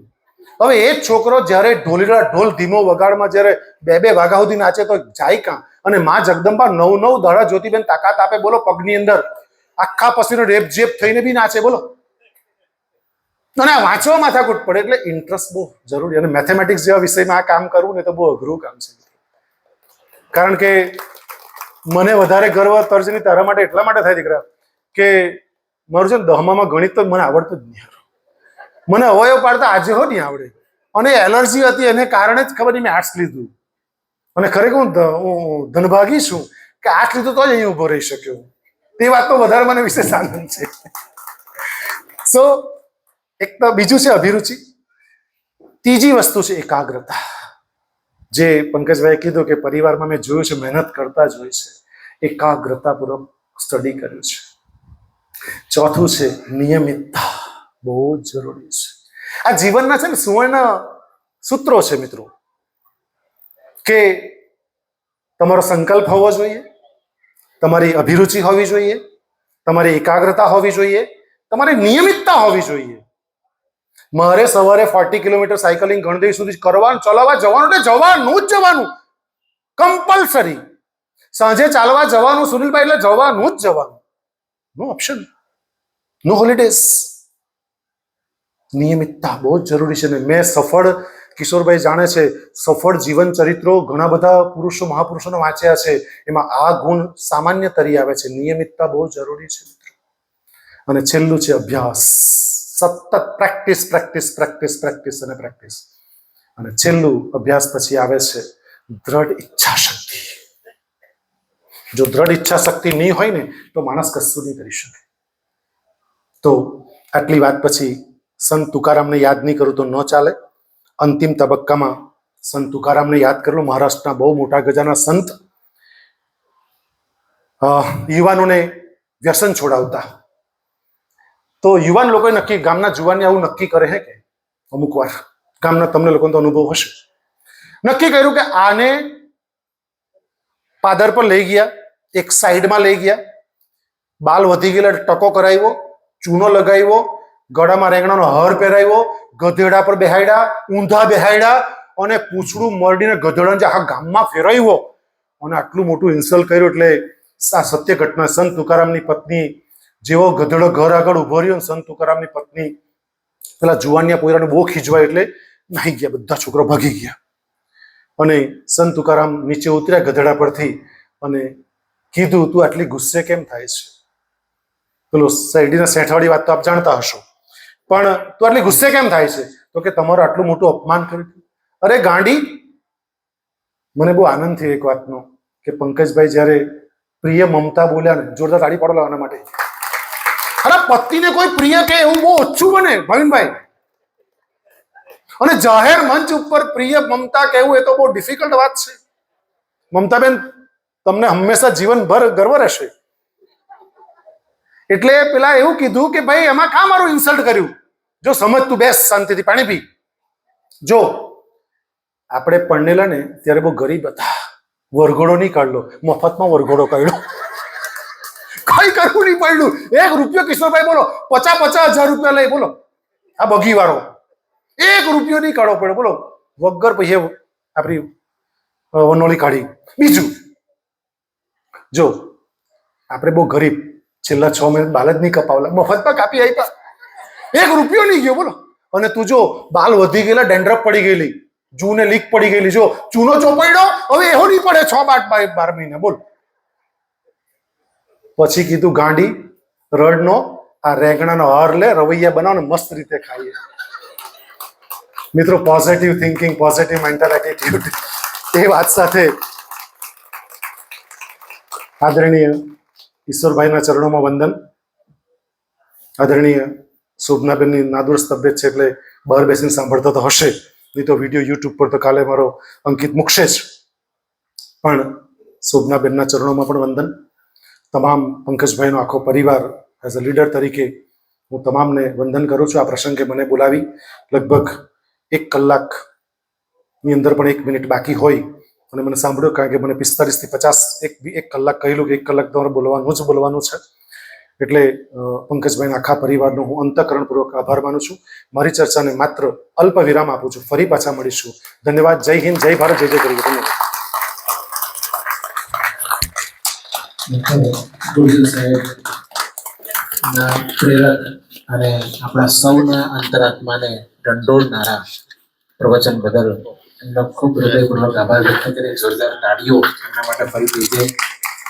હવે એ જ છોકરો જ્યારે ઢોલ ધીમો વગાડમાં જ્યારે 2-2 વાગ્યા સુધી નાચે તો જાય કાં? અને માં જગદંબા 9-9 દાડા જ્યોતિબેન તાકાત આપે, બોલો, પગની અંદર આખા પસીનો રેપઝેપ થઈને બી નાચે, બોલો. અને આ વાંચવા માથાકૂટ પડે. એટલે ઇન્ટરેસ્ટ બહુ જરૂરી. અને મેથેમેટિક્સ જેવા વિષયમાં આ કામ કરવું ને તો બહુ અઘરું કામ છે. કારણ કે મને વધારે ગર્વ તર્જની તારા માટે એટલા માટે થાય દીકરા કે મારું છે ને 10માં ગણિત તો મને આવડતું જ નહીં. મને અવયવ પાડતા આજે હો નહીં આવડે. અને એલર્જી હતી એને કારણે જ ખબર નહીં મેં આર્ટ્સ લીધું. અને ખરેખર હું ધનભાગી છું કે આર્ટ્સ લીધું તો જ અહીં ઉભો રહી શક્યો. તે વાતનો વધારે મને વિશેષ આનંદ છે. સો એક તો બીજું છે અભિરુચિ. ત્રીજી વસ્તુ છે એકાગ્રતા. જે પંકજભાઈએ કીધું કે પરિવારમાં મેં જોયું છે મહેનત કરતા જ હોય છે, એકાગ્રતાપૂર્વક સ્ટડી કર્યું છે. ચોથું છે નિયમિતતા, બહુ જ જરૂરી છે. આ જીવનના છે ને સુવર્ણ સૂત્રો છે મિત્રો, કે તમારો સંકલ્પ હોવો જોઈએ, તમારી અભિરુચિ હોવી જોઈએ, તમારી એકાગ્રતા હોવી જોઈએ, તમારી નિયમિતતા હોવી જોઈએ. મારે સવારે 40 કિલોમીટર સાયકલિંગ ગણદેવી સુધી કરવાનું, ચલાવવા જવાનું એટલે જવાનું જ જવાનું, કમ્પલસરી. સાંજે ચાલવા જવાનું સુનિલભાઈ એટલે જવાનું જ જવાનું, નો ઓપ્શન, નો હોલિડેઝ. નિયમિતતા બહુ જ જરૂરી છે. ને મેં સફળ, કિશોરભાઈ જાણે છે, સફળ જીવન ચરિત્રો ઘણા બધા પુરુષો મહાપુરુષોને વાંચ્યા છે, એમાં આ ગુણ સામાન્ય તરી આવે છે. નિયમિતતા બહુ જરૂરી છે મિત્રો. અને છેલ્લું છે અભ્યાસ. સતત પ્રેક્ટિસ પ્રેક્ટિસ પ્રેક્ટિસ પ્રેક્ટિસ અને પ્રેક્ટિસ. અને છેલ્લું અભ્યાસ પછી આવે છે દ્રઢ ઈચ્છા શક્તિ. જો દ્રઢ ઈચ્છા શક્તિ નહીં હોય ને તો માણસ કશું નહીં કરી શકે. તો આટલી વાત પછી સંત તુકારામને યાદ નહીં કરું તો ન ચાલે. અંતિમ તબક્કામાં સંત તુકારામને યાદ કરેલું. મહારાષ્ટ્રના બહુ મોટા ગજાના સંત, યુવાનોને વ્યસન છોડાવતા. તો યુવાન લોકોએ નક્કી, ગામના જુવાનને આવું નક્કી કરે છે કે અમુક વાર ગામના તમને લોકોનો તો અનુભવ હશે, નક્કી કર્યું કે આને પાદર પર લઈ ગયા, એક સાઈડમાં લઈ ગયા, બાલ વધી ગયેલા ટકો કરાવ્યો, ચૂનો લગાવ્યો, ગળામાં રેંગણાનો હાર પહેરાવ્યો, ગધેડા પર બેહાડ્યા, ઊંધા બેહાડ્યા અને પૂંછડું મરડીને ગધેડાને આખા ગામમાં ફેરવ્યો અને આટલું મોટું ઇન્સલ્ટ કર્યું. એટલે આ સત્ય ઘટના. સંત તુકારામની પત્ની જેવો ગધેડો ઘર આગળ ઉભો રહ્યો, સંત તુકારામની પત્ની પેલા જુવાનિયા પોયરાને બહુ ખીજવાય એટલે નાહી ગયા, બધા છોકરા ભાગી ગયા. અને સંત તુકારામ નીચે ઉતર્યા ગધેડા પરથી અને કીધું, તું આટલી ગુસ્સે કેમ થાય છે? પેલો શેરડીના શેઠવાળી વાત તો આપ જાણતા હશો, પણ તું આટલી ગુસ્સે કેમ થાય છે? તો કે તમારું આટલું મોટું અપમાન કર્યું. અરે ગાંડી, મને બહુ આનંદ થયો એક વાતનો કે પંકજભાઈ જયારે પ્રિય મમતા બોલ્યા ને, જોરદાર તાળી પાડો લાવવાના માટે. અરે પતિને કોઈ પ્રિય કે એવું બહુ ઓછું બને ભાવિનભાઈ. અને જાહેર મંચ ઉપર પ્રિય મમતા કહેવું એ તો બહુ ડિફિકલ્ટ વાત છે. મમતાબેન, તમને હંમેશા જીવનભર ગર્વ રહેશે. એટલે પેલા એવું કીધું કે ભાઈ એમાં કાં મારું ઇન્સલ્ટ કર્યું? જો સમજ, તું બેસ શાંતિથી, પાણી પી. જો આપણે પરણેલા ને ત્યારે બહુ ગરીબ હતા, વરઘોડો નહીં કાઢલો, મફતમાં વરઘોડો કાઢ્યો, કઈ કરવું નહીં પડ્યું. 1 રૂપિયો કિશોરભાઈ બોલો, 50,000 રૂપિયા લઈ બોલો આ બગી વાળો, 1 રૂપિયો નહીં કાઢવો પડ્યો બોલો, વગર પૈસે આપણી વનોળી કાઢી. બીજું, જો આપણે બહુ ગરીબ, છેલ્લા 6 મહિના બાલ જ નહીં કપાવલા, મફતમાં કાપી આપ્યા, 1 રૂપિયો નહીં ગયો બોલો. અને તું જો બાલ વધી ગયેલા, ડેન્ડ્રફ પડી ગયેલી, જૂને લીક પડી ગયેલી, જો ચૂનો ચોપડ્યો, હવે એવો નહીં પડે 6-12 મહિના બોલ. પછી કીધું ગાંડી, રડનો આ રેંગણાનો હાર લે, રવૈયા બનાવો ને મસ્ત રીતે ખાઈએ. મિત્રો, positive thinking, positive mental attitude, એ વાત સાથે આદરણીય ઈશ્વરભાઈના ચરણોમાં વંદન. આદરણીય શોભનાબેનની નાદુરસ્ત તબિયત છે એટલે બહાર બેસીને સાંભળતા તો હશે, નહીં તો વિડીયો યુટ્યુબ પર તો કાલે મારો અંકિત મૂકશે જ. પણ શોભનાબેનના ચરણોમાં પણ વંદન. તમામ પંકજભાઈનો આખો પરિવાર, એઝ અ લીડર તરીકે હું તમામને વંદન કરું છું. આ પ્રસંગે મને બોલાવી લગભગ 1 કલાકની અંદર પણ 1 મિનિટ બાકી હોય અને મને સાંભળ્યો, કારણ કે મને 45 થી 50 એક કલાક કહેલું કે 1 કલાક તમારે બોલવાનું છે. એટલે પંકજભાઈના આખા પરિવારનો હું અંતઃકરણપૂર્વક આભાર માનું છું. મારી ચર્ચાને માત્ર અલ્પ વિરામ આપું છું. ફરી પાછા મળીશું. ધન્યવાદ. જય હિન્દ, જય ભારત, જય જય ગરવી. ધન્યવાદ. પ્રેરક અને આપણા સૌના અંતરાત્માને ઢંઢોળનારા પ્રવચન બદલ એમનો ખૂબ હૃદયપૂર્વક આભાર વ્યક્ત કરી જોરદાર તાળીઓ એમના માટે ફરીથી છે.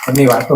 એમની વાતો